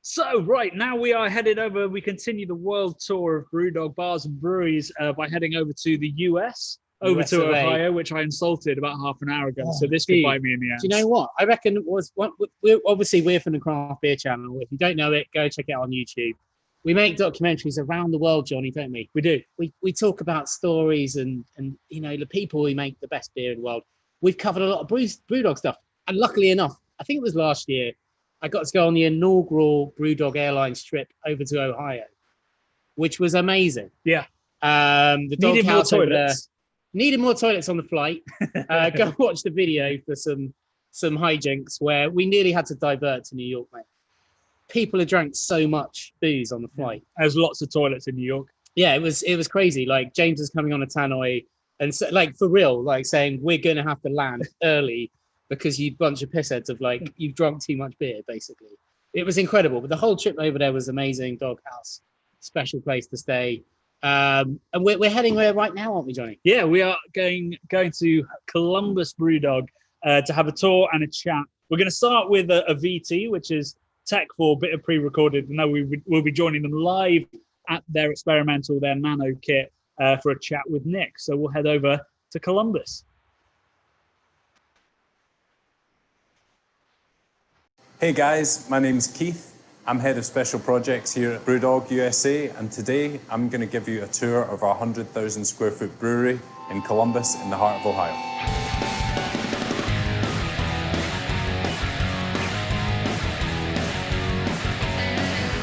So, right, now we are headed over. We continue the world tour of Brewdog bars and breweries by heading over to the US, over to Ohio, which I insulted about half an hour ago. So this could bite me in the ass. Do you know what? I reckon it was we're from the Craft Beer Channel. If you don't know it, go check it out on YouTube. We make documentaries around the world, Johnny, don't we? We do. We talk about stories and you know the people who make the best beer in the world. We've covered a lot of Brewdog stuff, and luckily enough, I think it was last year, I got to go on the inaugural Brewdog Airlines trip over to Ohio, which was amazing. Yeah. The dog Needed more house over there. toilets. Needed more toilets on the flight. Go watch the video for some hijinks where we nearly had to divert to New York, mate. People had drank so much booze on the flight. There's lots of toilets in New York. Yeah, it was crazy. Like James was coming on a tannoy and so, like for real, like saying we're gonna have to land early because you bunch of pissheads of like you've drunk too much beer, basically. It was incredible. But the whole trip over there was amazing. Doghouse, special place to stay. And we're heading there right now, aren't we, Johnny? Yeah, we are going to Columbus Brewdog to have a tour and a chat. We're going to start with a VT, which is tech for bit of pre-recorded. No, we'll be joining them live at their experimental, their nano kit for a chat with Nick. So we'll head over to Columbus. Hey guys, my name's Keith. I'm head of special projects here at Brewdog USA, and today I'm going to give you a tour of our 100,000 square foot brewery in Columbus in the heart of Ohio.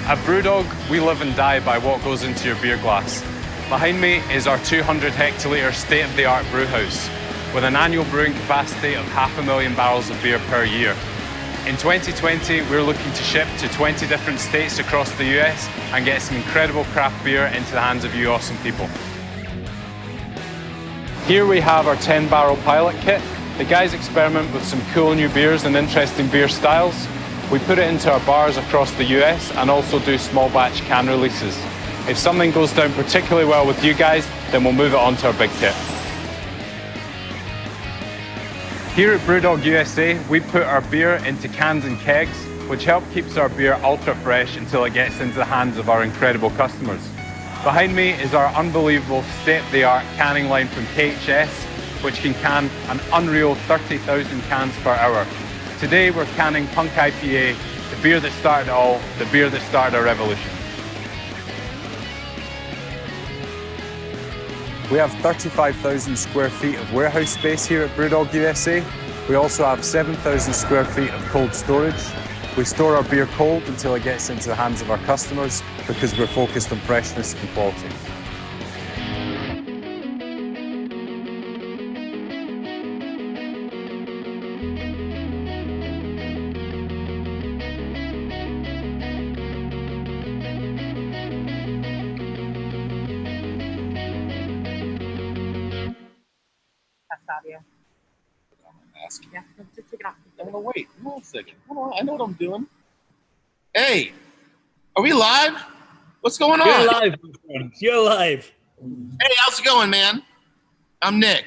At Brewdog, we live and die by what goes into your beer glass. Behind me is our 200 hectolitre state-of-the-art brew house with an annual brewing capacity of 500,000 barrels of beer per year. In 2020, we're looking to ship to 20 different states across the US and get some incredible craft beer into the hands of you awesome people. Here we have our 10-barrel pilot kit. The guys experiment with some cool new beers and interesting beer styles. We put it into our bars across the US and also do small batch can releases. If something goes down particularly well with you guys, then we'll move it on to our big kit. Here at Brewdog USA, we put our beer into cans and kegs, which help keeps our beer ultra fresh until it gets into the hands of our incredible customers. Behind me is our unbelievable state-of-the-art canning line from KHS, which can can an unreal 30,000 cans per hour. Today we're canning Punk IPA, the beer that started it all, the beer that started our revolution. We have 35,000 square feet of warehouse space here at Brewdog USA. We also have 7,000 square feet of cold storage. We store our beer cold until it gets into the hands of our customers because we're focused on freshness and quality. you. Mask. Yeah, just take it off. I'm gonna wait. Hold on a second. Hold on. I know what I'm doing. Hey, are we live? What's going on? You're live, my friend. You're live. Hey, how's it going, man? I'm Nick.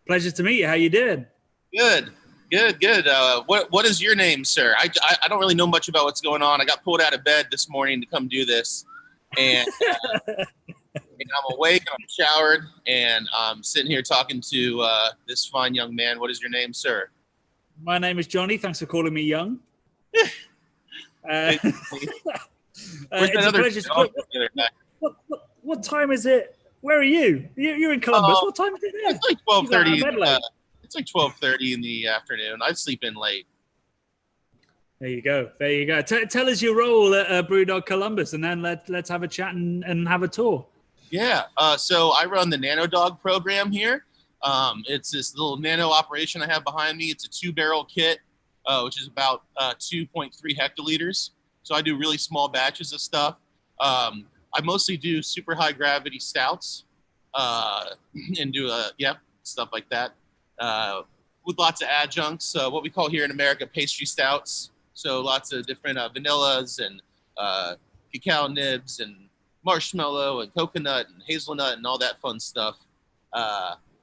Pleasure to meet you. How you doing? Good. What is your name, sir? I don't really know much about what's going on. I got pulled out of bed this morning to come do this, and, and I'm awake and I'm showered, and I'm sitting here talking to this fine young man. What is your name, sir? My name is Johnny. Thanks for calling me young. It's a pleasure. What time is it? Where are you? You're in Columbus. What time is it there? It's like 12:30. It's like 12:30 in the afternoon. I sleep in late. There you go. Tell us your role at Brewdog Columbus, and then let's have a chat and have a tour. Yeah. So I run the Nano Dog program here. It's this little nano operation I have behind me. It's a 2-barrel kit, which is about 2.3 hectoliters. So I do really small batches of stuff. I mostly do super high gravity stouts and do stuff like that. With lots of adjuncts, what we call here in America pastry stouts. So lots of different vanillas and cacao nibs and marshmallow and coconut and hazelnut and all that fun stuff.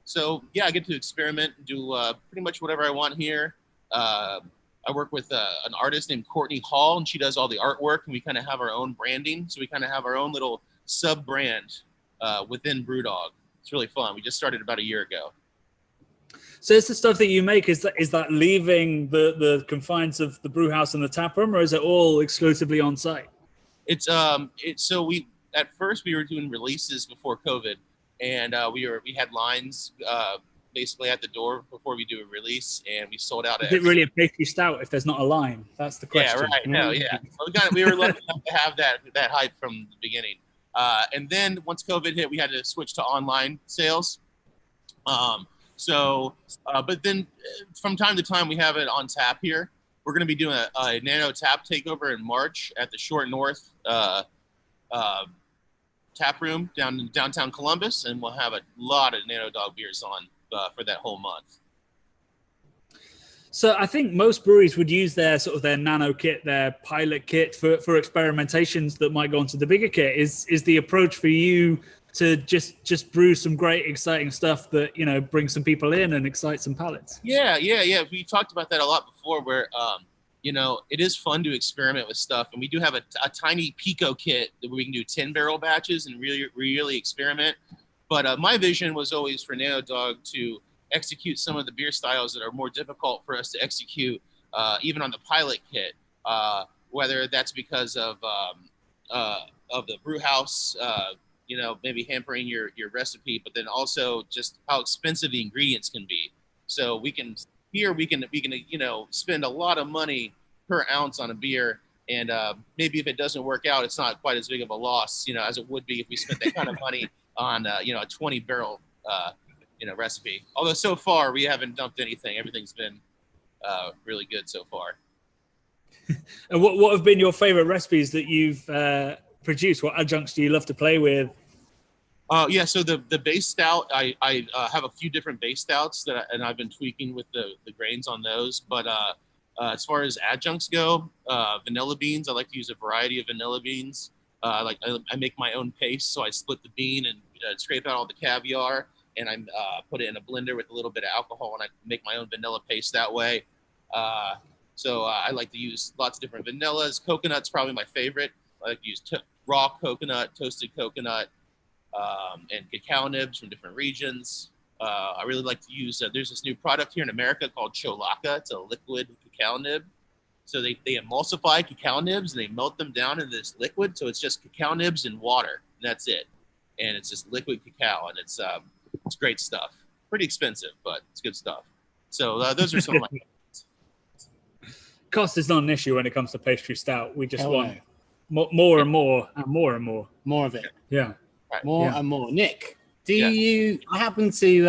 So yeah, I get to experiment and do pretty much whatever I want here. I work with an artist named Courtney Hall, and she does all the artwork, and we kind of have our own branding. So we kind of have our own little sub-brand within Brewdog. It's really fun. We just started about a year ago. So it's the stuff that you make, is that leaving the confines of the brew house and the tap room, or is it all exclusively on site? So we at first we were doing releases before COVID, and we had lines basically at the door before we do a release, and we sold out. Is it really a pastry stout if there's not a line? That's the question. Yeah, right. No, yeah. We were lucky enough to have that hype from the beginning, and then once COVID hit, we had to switch to online sales. But then from time to time we have it on tap here. We're going to be doing a nano tap takeover in March at the Short North tap room down in downtown Columbus, and we'll have a lot of Nano Dog beers on for that whole month. So I think most breweries would use their nano kit, their pilot kit for experimentations that might go into the bigger kit. Is the approach for you to just brew some great, exciting stuff that, brings some people in and excite some palates? Yeah. We talked about that a lot before, where it is fun to experiment with stuff, and we do have a tiny Pico kit that we can do 10-barrel batches and really experiment. But my vision was always for Nano Dog to execute some of the beer styles that are more difficult for us to execute, even on the pilot kit, whether that's because of the brew house, maybe hampering your recipe, but then also just how expensive the ingredients can be. So we can spend a lot of money per ounce on a beer, and maybe if it doesn't work out, it's not quite as big of a loss, as it would be if we spent that kind of money on a 20-barrel recipe. Although so far we haven't dumped anything. Everything's been really good so far. And what have been your favorite recipes that you've produced? What adjuncts do you love to play with? So the base stout, I have a few different base stouts and I've been tweaking with the grains on those. But as far as adjuncts go, vanilla beans, I like to use a variety of vanilla beans. I make my own paste, so I split the bean and scrape out all the caviar, and I put it in a blender with a little bit of alcohol, and I make my own vanilla paste that way. So I like to use lots of different vanillas. Coconut's probably my favorite. I like to use raw coconut, toasted coconut, and cacao nibs from different regions. I really like to use, there's this new product here in America called Cholaka. It's a liquid cacao nib. So they emulsify cacao nibs and they melt them down into this liquid. So it's just cacao nibs and water, and that's it. And it's just liquid cacao, and it's great stuff. Pretty expensive, but it's good stuff. So those are some of my favorites. Cost is not an issue when it comes to pastry stout. We just want more and more and more and more. More of it. Yeah. Right. More and more. Nick, I happen to,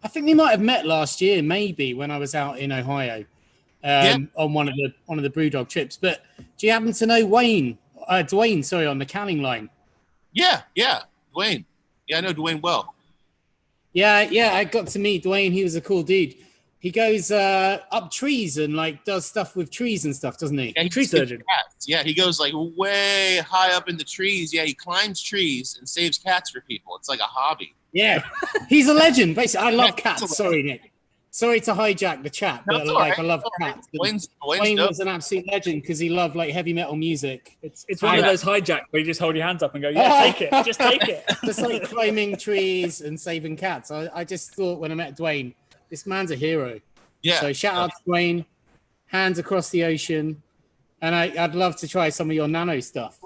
I think we might have met last year, maybe when I was out in Ohio on one of the Brewdog trips. But do you happen to know Dwayne, on the canning line? Yeah. Dwayne. Yeah, I know Dwayne well. Yeah, I got to meet Dwayne. He was a cool dude. He goes up trees and like does stuff with trees and stuff, doesn't he? Yeah, Tree surgeon. Cats. Yeah, he goes like way high up in the trees. Yeah, he climbs trees and saves cats for people. It's like a hobby. Yeah, he's a legend. Basically, I love cats. Sorry, Nick. Sorry to hijack the chat, but like I love cats. Dwayne was an absolute legend because he loved like heavy metal music. It's one of those hijacks where you just hold your hands up and go, yeah, take it, just take it. Just like climbing trees and saving cats. I just thought when I met Dwayne, this man's a hero. Yeah. So shout out to Dwayne, hands across the ocean, and I'd love to try some of your nano stuff.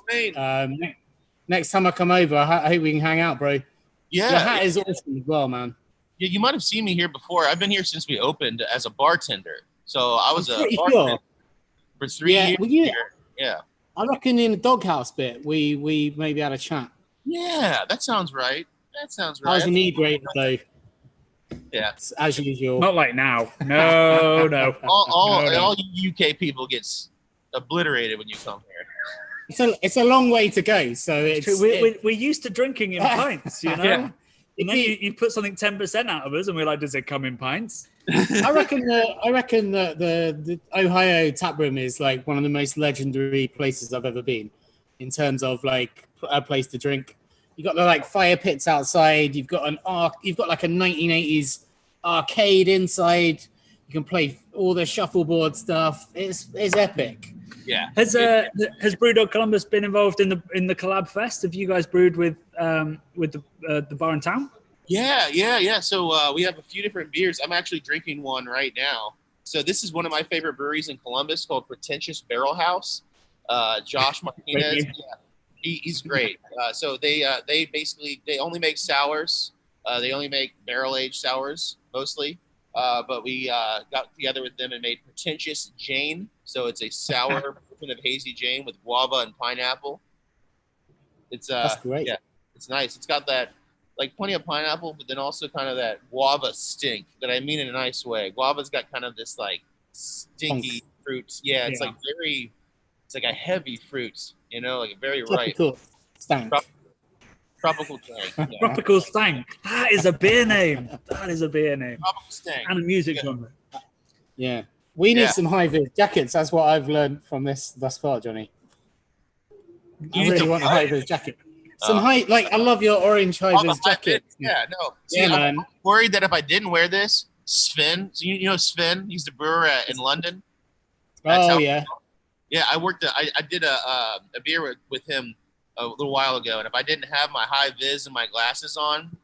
Next time I come over, I hope we can hang out, bro. Yeah, your hat is awesome as well, man. Yeah, you might have seen me here before. I've been here since we opened as a bartender. So I was a bartender for 3 years. Well, yeah. I reckon in the doghouse bit, we maybe had a chat. Yeah, that sounds right. I was inebriated though. Yeah, as usual. Not like now. No. All you UK people gets obliterated when you come here. It's a long way to go. So we're used to drinking in pints, you know. Yeah. And then you put something 10% out of us, and we're like, does it come in pints? I reckon that the Ohio tap room is like one of the most legendary places I've ever been, in terms of like a place to drink. You got the like fire pits outside. You've got like a 1980s arcade inside. You can play all the shuffleboard stuff. It's epic. Yeah. Has Brewdog Columbus been involved in the collab fest? Have you guys brewed with the bar in town? Yeah. So we have a few different beers. I'm actually drinking one right now. So this is one of my favorite breweries in Columbus called Pretentious Barrel House. Josh Martinez. He's great. So they only make sours. They only make barrel aged sours mostly. But we got together with them and made Pretentious Jane. So it's a sour version of Hazy Jane with guava and pineapple. That's great. Yeah, it's nice. It's got that like plenty of pineapple, but then also kind of that guava stink that I mean in a nice way. Guava's got kind of this like stinky fruit. Yeah, it's like it's like a heavy fruit, you know, like a very ripe. Stank. Tropical stank. Yeah. Tropical stank. That is a beer name. Tropical stank. And a music genre. Yeah. We need some high-vis jackets. That's what I've learned from this thus far, Johnny. I really want a high-vis jacket. I love your orange high-vis jacket. Yeah, no. See, I'm worried that if I didn't wear this, Sven, so you know Sven, he's the brewer in London. Yeah. Yeah, I did a beer with him a little while ago, and if I didn't have my high vis and my glasses on,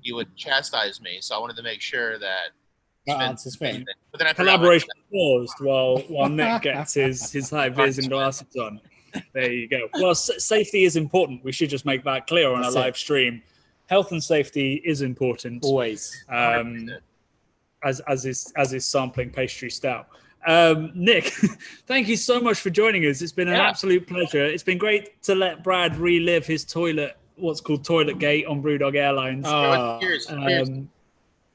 he would chastise me. So I wanted to make sure that. That's his thing. But then I collaboration paused while Nick gets his high vis and glasses on. There you go. Well, safety is important. We should just make that clear on our live stream. Health and safety is important always. As is sampling pastry stout. Nick, thank you so much for joining us. It's been an absolute pleasure. It's been great to let Brad relive his what's called Toilet Gate on Brewdog Airlines. Cheers.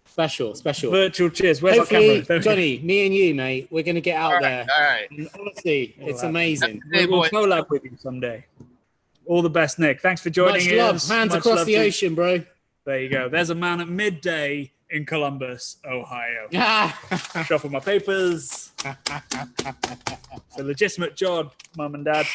Special. Virtual cheers. Where's Hopefully, our camera? Johnny, me and you, mate, we're going to get out there. All right. And honestly, it's amazing. We'll collab with you someday. All the best, Nick. Thanks for joining us. Hands across the ocean, bro. There you go. There's a man at midday in Columbus, Ohio. Shuffle my papers. It's a legitimate job, Mum and Dad.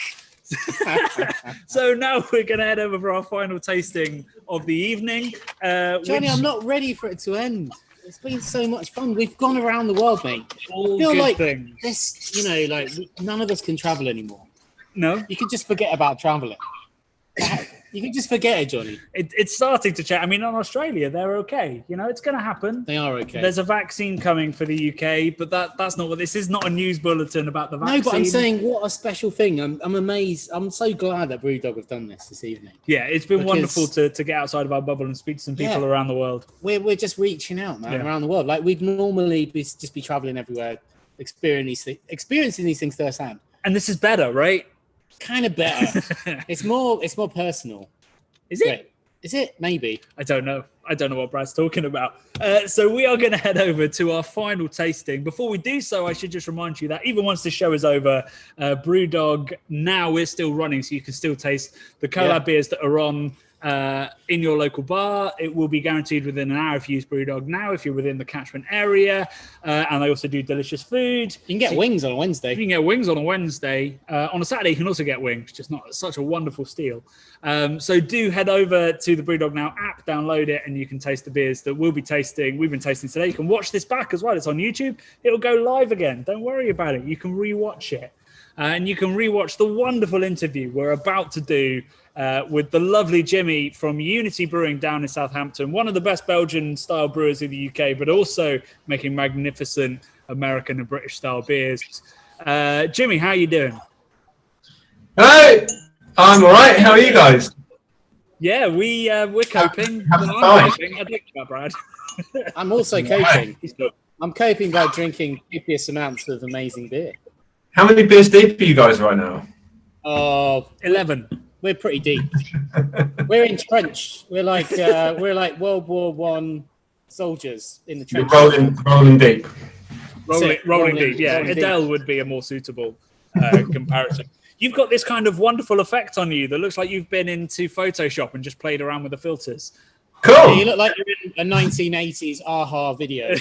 So now we're going to head over for our final tasting of the evening. Johnny, I'm not ready for it to end. It's been so much fun. We've gone around the world, mate. I feel like this, none of us can travel anymore. No? You can just forget about traveling. You can just forget it, Johnny. It's starting to change. I mean, in Australia, they're okay. It's going to happen. They are okay. There's a vaccine coming for the UK, but that's not what this is. Not a news bulletin about the vaccine. No, but I'm saying what a special thing. I'm amazed. I'm so glad that Brewdog have done this evening. Yeah, it's been wonderful to get outside of our bubble and speak to some people around the world. We're just reaching out, man, around the world. Like we'd normally just be traveling everywhere, experiencing these things firsthand. And this is better, right? Kind of better. It's more personal. Is it? Wait, is it? Maybe. I don't know what Brad's talking about. So we are going to head over to our final tasting. Before we do so, I should just remind you that even once the show is over, Brewdog now is still running, so you can still taste the collab beers that are on in your local bar. It will be guaranteed within an hour if you use Brewdog now, if you're within the catchment area. And they also do delicious food. You can get wings on a Wednesday. You can get wings on a Wednesday. On a Saturday, you can also get wings, just not such a wonderful steal. So do head over to the Brewdog Now app, download it, and you can taste the beers that we'll be tasting. We've been tasting today. You can watch this back as well. It's on YouTube. It'll go live again. Don't worry about it. You can rewatch it. And you can rewatch the wonderful interview we're about to do with the lovely Jimmy from Unity Brewing down in Southampton, one of the best Belgian-style brewers in the UK, but also making magnificent American and British-style beers. Jimmy, how are you doing? Hello, I'm all right. How are you guys? Yeah, we're coping. I'm coping. I think about Brad. I'm also coping. I'm coping by drinking copious amounts of amazing beer. How many beers deep are you guys right now? 11. We're pretty deep. We're entrenched. We're like World War I soldiers in the trenches. Rolling deep. Rolling deep. Yeah, rolling Adele deep. would be a more suitable comparison. You've got this kind of wonderful effect on you that looks like you've been into Photoshop and just played around with the filters. Cool. Yeah, you look like you're in a 1980s AHA video. Go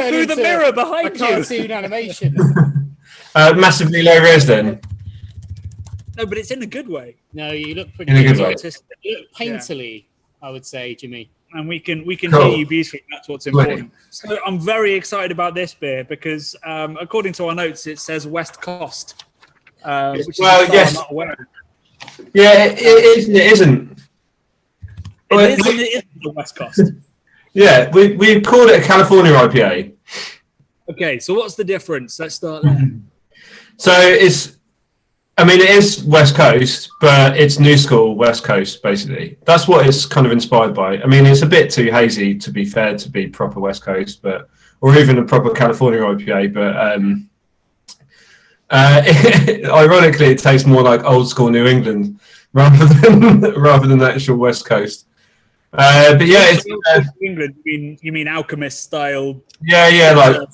through the mirror behind you. Cartoon animation. Massively low res then. No, but it's in a good way. No, you look pretty In a good way. You look painterly, I would say, Jimmy. And we can Cool. hear you beautifully. That's what's important. So I'm very excited about this beer because according to our notes, it says West Coast. Which is Well, a style yes. I'm not aware of. Yeah, it is and it isn't. It is and it isn't the West Coast. Yeah, we called it a California IPA. Okay, so what's the difference? Let's start there. So it is West Coast, but it's new school West Coast, basically. That's what it's kind of inspired by. I mean, it's a bit too hazy, to be fair, to be proper West Coast, or even a proper California IPA, but ironically, it tastes more like old school New England rather than actual West Coast. But yeah, it's England. You mean Alchemist style? Yeah, like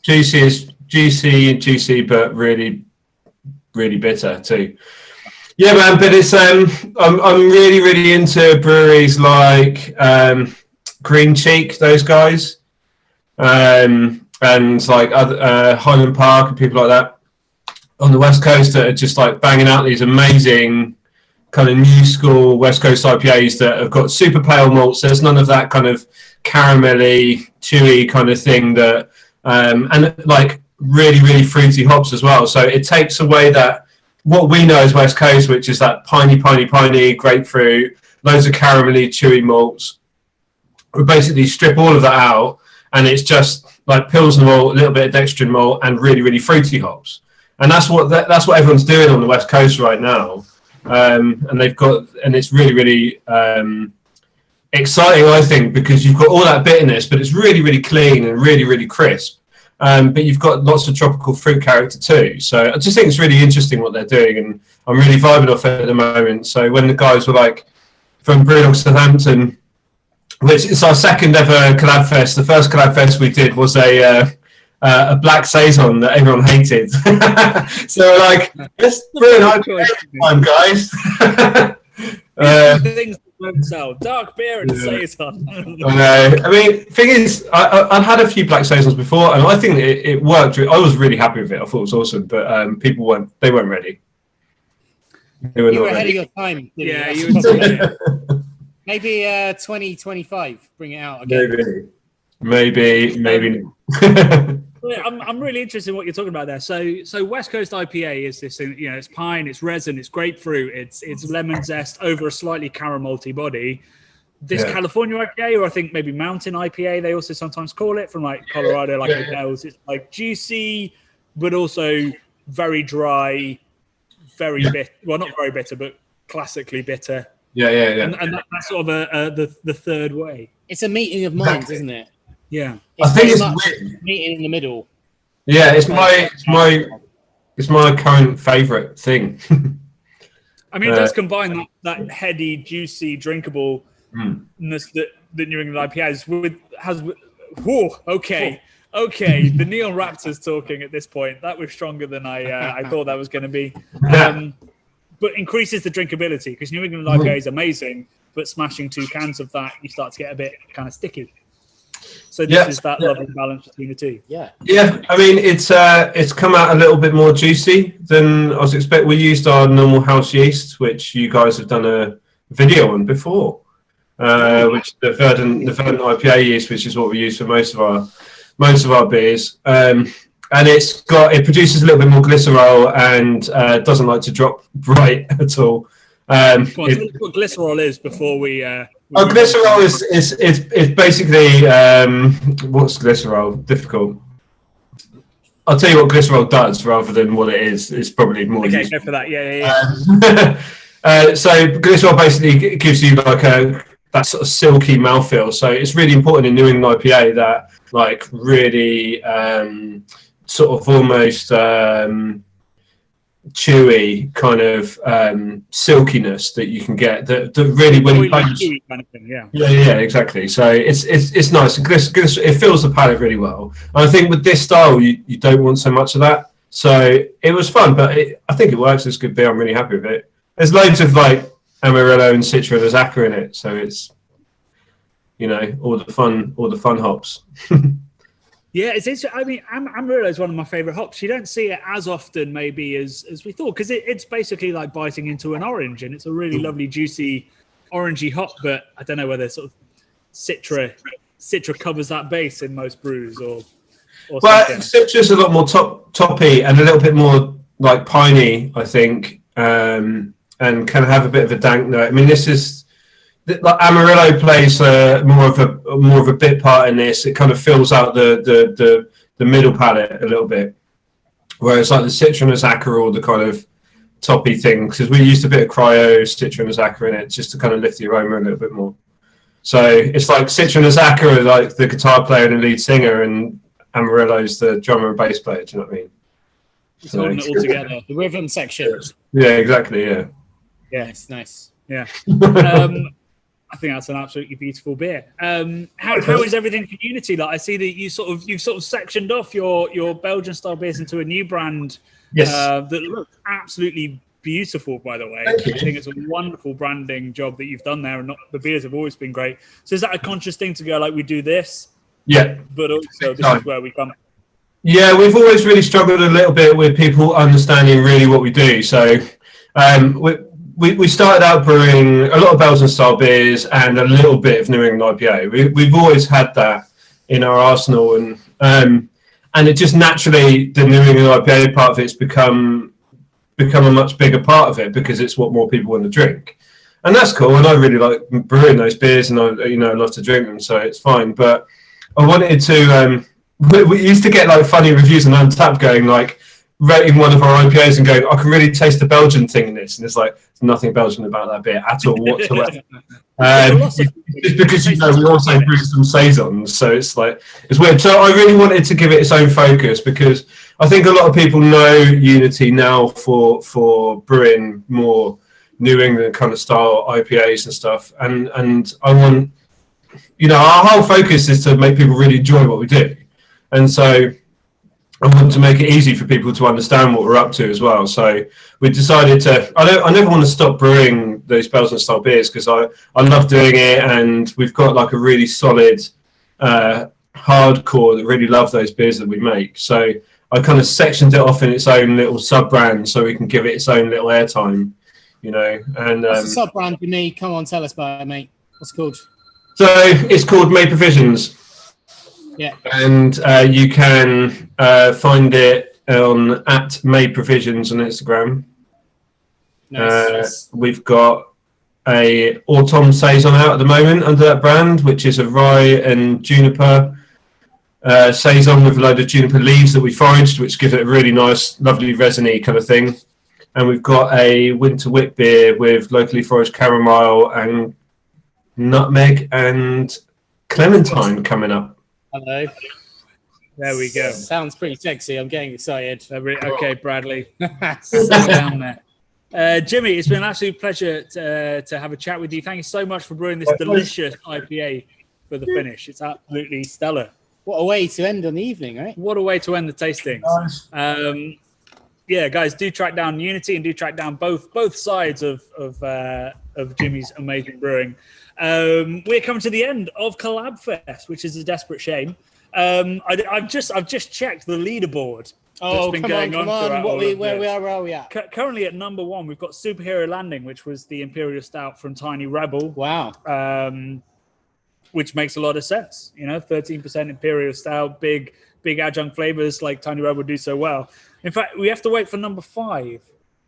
juicy, but really, really bitter too. Yeah, man. But it's I'm really into breweries like Green Cheek, those guys, and like other Highland Park and people like that on the West Coast that are just like banging out these amazing kind of new school West Coast IPAs that have got super pale malts. There's none of that kind of caramelly, chewy kind of thing that, and like really, really fruity hops as well. So it takes away that, what we know as West Coast, which is that piney grapefruit, loads of caramelly, chewy malts. We basically strip all of that out, and it's just like Pilsner malt, a little bit of dextrin malt, and really, really fruity hops. And that's what everyone's doing on the West Coast right now. And it's really, really exciting, I think, because you've got all that bitterness, but it's really, really clean and really, really crisp. But you've got lots of tropical fruit character too. So I just think it's really interesting what they're doing, and I'm really vibing off it at the moment. So when the guys were like from Brewdog Southampton, which is our second ever collab fest, the first collab fest we did was a black saison that everyone hated. So we're like, let's brew an IPA time, guys. Things that won't sell. Dark beer and saison. I know. I mean, thing is, I've had a few black saisons before, and I think it worked. I was really happy with it. I thought it was awesome, but people weren't ready. You were ahead of your time. Yeah, you were. Maybe 2025, bring it out again. Maybe not. I'm really interested in what you're talking about there. So West Coast IPA is this, it's pine, it's resin, it's grapefruit, it's lemon zest over a slightly caramelty body. This California IPA, or I think maybe Mountain IPA, they also sometimes call it, from like Colorado, like Adele's. It's like juicy, but also very dry, very bitter. Well, not very bitter, but classically bitter. Yeah. And that's sort of the third way. It's a meeting of minds, isn't it? Yeah, I think it's meeting in the middle. Yeah, it's my current favourite thing. I mean, it does combine that heady, juicy, drinkableness that New England IPA has. Okay. The Neon Raptors talking at this point. That was stronger than I thought that was going to be. but increases the drinkability, because New England IPA is amazing, but smashing 2 cans of that, you start to get a bit kind of sticky. So this is that lovely balance between the two. Yeah. Yeah, I mean, it's come out a little bit more juicy than I was expecting. We used our normal house yeast, which you guys have done a video on before, which the Verdant IPA yeast, which is what we use for most of our beers. And it produces a little bit more glycerol and doesn't like to drop right at all. Come on, tell us what glycerol is before we. Glycerol is basically what's glycerol? Difficult. I'll tell you what glycerol does rather than what it is. It's probably more. Okay, useful. go for that. Yeah. So glycerol basically gives you like that sort of silky mouthfeel. So it's really important in New England IPA that like really sort of almost chewy kind of silkiness that you can get that really when you punch kind of thing, yeah exactly. So it's nice. It fills the palate really well, and I think with this style you don't want so much of that, so it was fun, but I think it works. It's good beer. I'm really happy with it. There's loads of like Amarillo and Citra and Azacca in it, so it's all the fun hops. Yeah, it's interesting. I mean, Amarillo is one of my favorite hops. You don't see it as often, maybe, as we thought, because it's basically like biting into an orange, and it's a really lovely, juicy, orangey hop. But I don't know whether sort of Citra covers that base in most brews, or well, something. Citra's a lot more toppy and a little bit more like piney, I think, and can have a bit of a dank note. I mean, this is. Like Amarillo plays more of a bit part in this. It kind of fills out the middle palate a little bit, whereas like the Citra and Azacca are all the kind of toppy thing, because we used a bit of cryo, Citra and Azacca in it just to kind of lift the aroma a little bit more. So it's like Citra and Azacca are like the guitar player and the lead singer, and Amarillo's the drummer and bass player. Do you know what I mean? It's holding it all together. The rhythm section. Yeah, exactly. Yeah. Yeah, it's nice. Yeah. I think that's an absolutely beautiful beer. How is everything for Unity? Like, I see that you've sort of sectioned off your Belgian style beers into a new brand. Yes. That looks absolutely beautiful, by the way. I think it's a wonderful branding job that you've done there, and the beers have always been great. So is that a conscious thing to go like, we do this? Yeah. But also this is where we come. Yeah, we've always really struggled a little bit with people understanding really what we do. So we started out brewing a lot of Belgian style beers and a little bit of New England IPA. We've always had that in our arsenal, and it just naturally, the New England IPA part of it's become a much bigger part of it, because it's what more people want to drink, and that's cool. And I really like brewing those beers, and I love to drink them, so it's fine. But I wanted to. We used to get like funny reviews on Untapped going like, rating one of our IPAs and going, I can really taste the Belgian thing in this, and it's like there's nothing Belgian about that beer at all whatsoever. Just because we also brew some saisons, so it's weird. So I really wanted to give it its own focus, because I think a lot of people know Unity now for brewing more New England kind of style IPAs and stuff, and I want, our whole focus is to make people really enjoy what we do, and so I want to make it easy for people to understand what we're up to as well. So we decided to. I never want to stop brewing those Belgian style beers, because I love doing it, and we've got like a really solid hardcore that really love those beers that we make. So I kind of sectioned it off in its own little sub brand, so we can give it its own little airtime, And what's the sub brand you need? Come on, tell us about it, mate. What's it called? So it's called Made Provisions. Yeah. And you can find it on @Made Provisions on Instagram. Nice. We've got a autumn saison out at the moment under that brand, which is a rye and juniper saison with a load of juniper leaves that we foraged, which gives it a really nice, lovely resiny kind of thing. And we've got a winter wit beer with locally foraged chamomile and nutmeg and clementine coming up. Hello. There we go. Sounds pretty sexy. I'm getting excited. Okay, Bradley. Settle down there. Jimmy, it's been an absolute pleasure to have a chat with you. Thank you so much for brewing this delicious IPA for the finish. It's absolutely stellar. What a way to end on the evening, right? What a way to end the tasting. Nice. yeah, guys, do track down Unity and do track down both sides of Jimmy's amazing brewing. We're coming to the end of Collabfest, which is a desperate shame. I've just checked the leaderboard. Oh, that's been come going on. Where are we at? Currently at number 1, we've got Superhero Landing, which was the Imperial Stout from Tiny Rebel. Wow. Which makes a lot of sense. 13% Imperial Stout, big adjunct flavors like Tiny Rebel do so well. In fact, we have to wait for number 5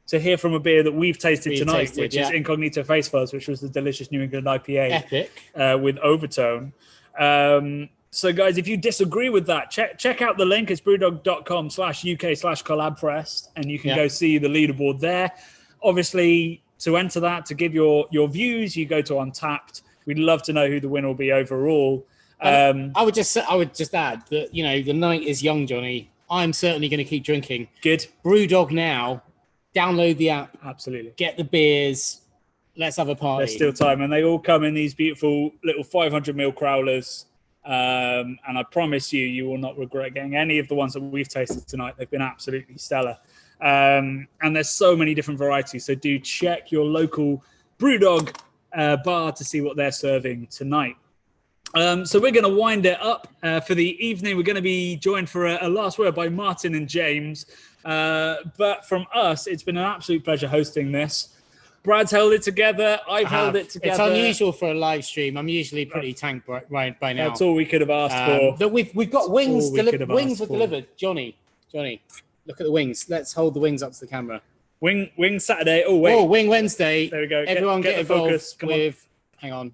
to hear from a beer that we've tasted tonight, which is Incognito Face Fuzz, which was the delicious New England IPA. Epic. With Overtone. So, guys, if you disagree with that, check out the link. It's brewdog.com/UK/collabfest, and you can go see the leaderboard there. Obviously, to enter that, to give your views, you go to Untapped. We'd love to know who the winner will be overall. I would just add that, the night is young, Johnny. I'm certainly going to keep drinking. Good. Brewdog now. Download the app. Absolutely. Get the beers. Let's have a party. There's still time, and they all come in these beautiful little 500ml crowlers. And I promise you will not regret getting any of the ones that we've tasted tonight. They've been absolutely stellar. And there's so many different varieties. So do check your local Brewdog bar to see what they're serving tonight. So we're going to wind it up for the evening. We're going to be joined for a last word by Martin and James. But from us, it's been an absolute pleasure hosting this. Brad's held it together. I've held it together. It's unusual for a live stream. I'm usually pretty tanked by now. That's all we could have asked for. But we've got wings. Wings were delivered. Johnny, look at the wings. Let's hold the wings up to the camera. Wing Saturday. Oh wait. Oh, Wing Wednesday. There we go. Everyone get involved focus. with. Hang on.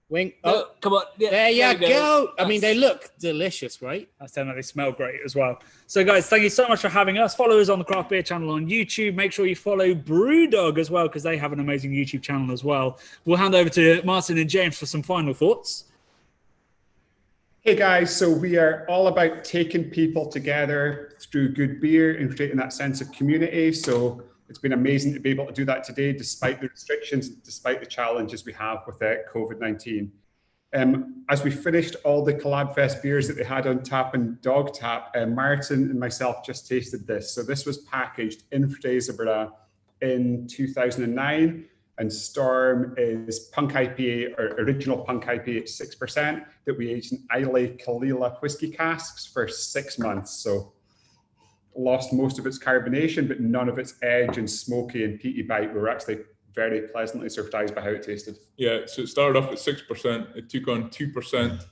Wing. Oh, come on. Yeah, there you go. I mean, they look delicious, right? That's them. They smell great as well. So, guys, thank you so much for having us. Follow us on the Craft Beer channel on YouTube. Make sure you follow Brewdog as well, because they have an amazing YouTube channel as well. We'll hand over to Martin and James for some final thoughts. Hey, guys. So we are all about taking people together through good beer and creating that sense of community. So it's been amazing to be able to do that today, despite the restrictions, despite the challenges we have with COVID-19. As we finished all the Collabfest beers that they had on tap and dog tap, Martin and myself just tasted this. So this was packaged in Fraserburgh in 2009, and Storm is Punk IPA, or original Punk IPA at 6%, that we aged in Islay Kalila whiskey casks for 6 months. So lost most of its carbonation, but none of its edge and smoky and peaty bite. We were actually very pleasantly surprised by how it tasted. Yeah, so it started off at 6%. It took on 2%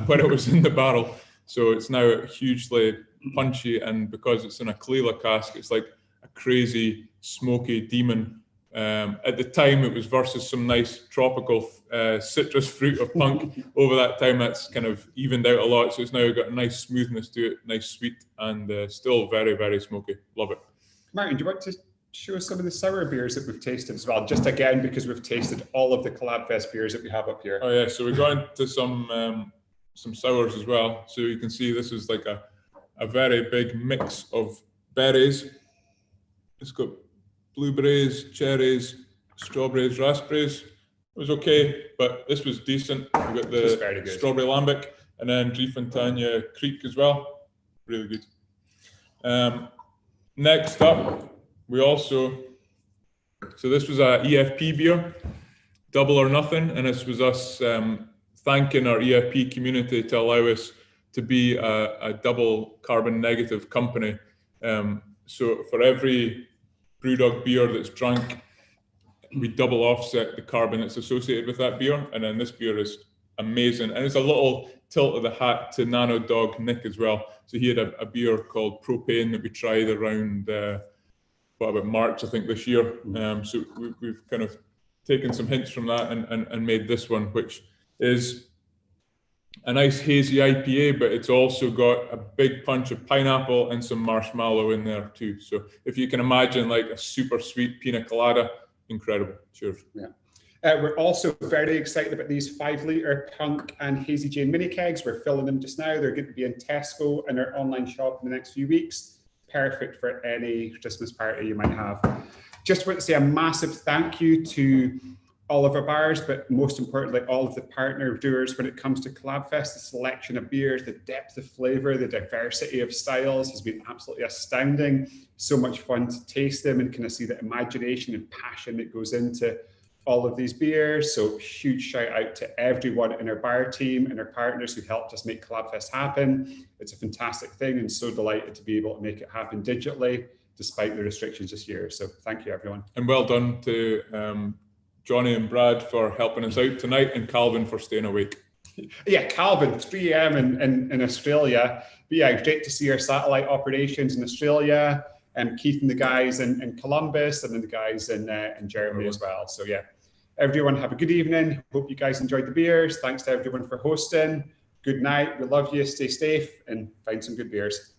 when it was in the barrel. So it's now hugely punchy, and because it's in a Kalila cask, it's like a crazy smoky demon. At the time, it was versus some nice tropical citrus fruit of punk. Over that time, that's kind of evened out a lot. So it's now got a nice smoothness to it, nice sweet, and still very, very smoky. Love it. Martin, do you want to show us some of the sour beers that we've tasted as well? Just again, because we've tasted all of the Collabfest beers that we have up here. Oh yeah, so we got into some sours as well. So you can see this is like a very big mix of berries. It's got blueberries, cherries, strawberries, raspberries. It was okay, but this was decent. We got the strawberry lambic, and then Driefontein Creek as well. Really good. Next up, we also, so this was a EFP beer, Double or Nothing, and this was us thanking our EFP community to allow us to be a double carbon negative company. So for every Brewdog beer that's drunk, we double offset the carbon that's associated with that beer. And then this beer is amazing. And it's a little tilt of the hat to Nano Dog Nick as well. So he had a beer called Propane that we tried around, about March, I think, this year. So we've kind of taken some hints from that and made this one, which is a nice hazy IPA, but it's also got a big punch of pineapple and some marshmallow in there too. So if you can imagine like a super sweet pina colada, incredible. Cheers. Yeah. We're also very excited about these 5-litre Punk and Hazy Jane mini kegs. We're filling them just now. They're going to be in Tesco and our online shop in the next few weeks. Perfect for any Christmas party you might have. Just want to say a massive thank you to all of our bars, but most importantly, all of the partner brewers when it comes to Collabfest. The selection of beers, the depth of flavor, the diversity of styles has been absolutely astounding. So much fun to taste them and kind of see the imagination and passion that goes into all of these beers. So huge shout out to everyone in our bar team and our partners who helped us make Collabfest happen. It's a fantastic thing and so delighted to be able to make it happen digitally despite the restrictions this year. So thank you, everyone. And well done to Johnny and Brad for helping us out tonight, and Calvin for staying awake. Yeah, Calvin, 3 a.m. in Australia. But yeah, great to see our satellite operations in Australia, and Keith and the guys in Columbus, and then the guys in Germany as well. So yeah, everyone have a good evening. Hope you guys enjoyed the beers. Thanks to everyone for hosting. Good night. We love you. Stay safe and find some good beers.